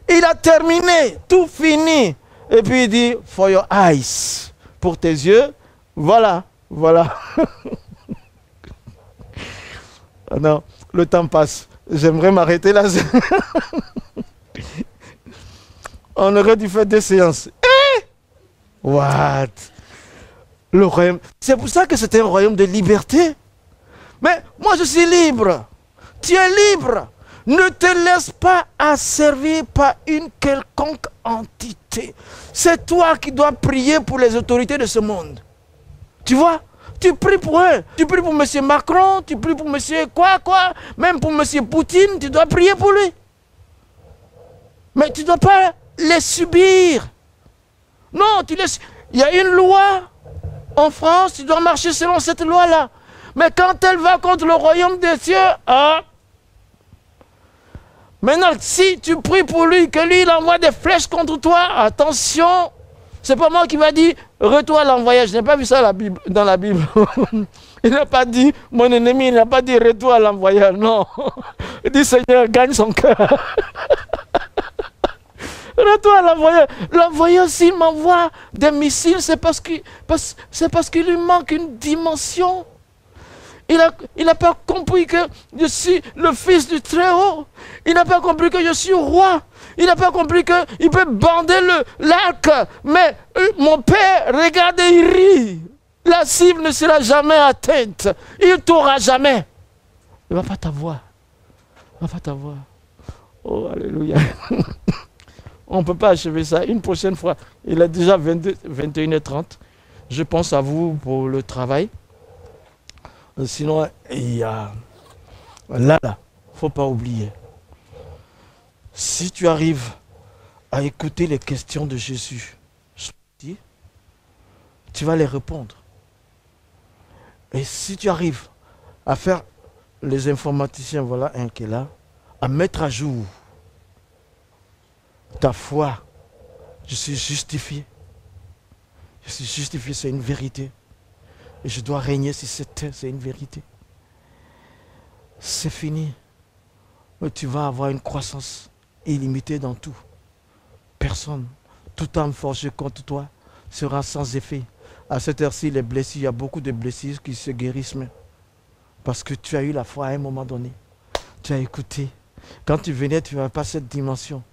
Il a terminé, tout fini. Et puis il dit, for your eyes, pour tes yeux, voilà, voilà. Non, le temps passe. J'aimerais m'arrêter là. On aurait dû faire 2 séances. What? Le royaume. C'est pour ça que c'était un royaume de liberté. Mais moi je suis libre. Tu es libre. Ne te laisse pas asservir par une quelconque entité. C'est toi qui dois prier pour les autorités de ce monde. Tu vois? Tu pries pour eux. Tu pries pour M. Macron, tu pries pour M. quoi. Même pour M. Poutine, tu dois prier pour lui. Mais tu ne dois pas les subir. Non, il y a une loi en France, tu dois marcher selon cette loi-là. Mais quand elle va contre le royaume des cieux, maintenant, si tu pries pour lui, que lui il envoie des flèches contre toi, attention, c'est pas moi qui va dire, retour à l'envoyé. Je n'ai pas vu ça dans la Bible. Il n'a pas dit, mon ennemi, il n'a pas dit retour à l'envoyé. Non. Il dit, Seigneur, gagne son cœur. Retour à l'envoyeur. L'envoyeur, s'il m'envoie des missiles, c'est parce qu'il lui manque une dimension. Il n'a pas compris que je suis le fils du Très-Haut. Il n'a pas compris que je suis roi. Il n'a pas compris qu'il peut bander l'arc. Mais mon père, regardez, il rit. La cible ne sera jamais atteinte. Il ne t'aura jamais. Il ne va pas t'avoir. Il ne va pas t'avoir. Oh, alléluia. On ne peut pas achever ça. Une prochaine fois, il est déjà 21h30. Je pense à vous pour le travail. Sinon, il y a... Là, il ne faut pas oublier. Si tu arrives à écouter les questions de Jésus, tu vas les répondre. Et si tu arrives à faire les informaticiens, voilà un qui est là, à mettre à jour ta foi, je suis justifié. Je suis justifié, c'est une vérité. Et je dois régner sur cette terre, c'est une vérité. C'est fini. Mais tu vas avoir une croissance illimitée dans tout. Personne, tout âme forgée contre toi sera sans effet. À cette heure-ci, les blessures, il y a beaucoup de blessures qui se guérissent même. Parce que tu as eu la foi à un moment donné. Tu as écouté. Quand tu venais, tu n'avais pas cette dimension.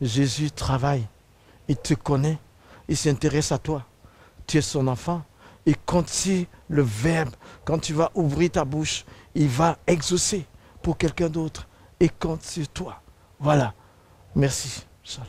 Jésus travaille. Il te connaît. Il s'intéresse à toi. Tu es son enfant. Et compte sur le verbe. Quand tu vas ouvrir ta bouche, il va exaucer pour quelqu'un d'autre. Et compte sur toi. Voilà. Merci. Shalom.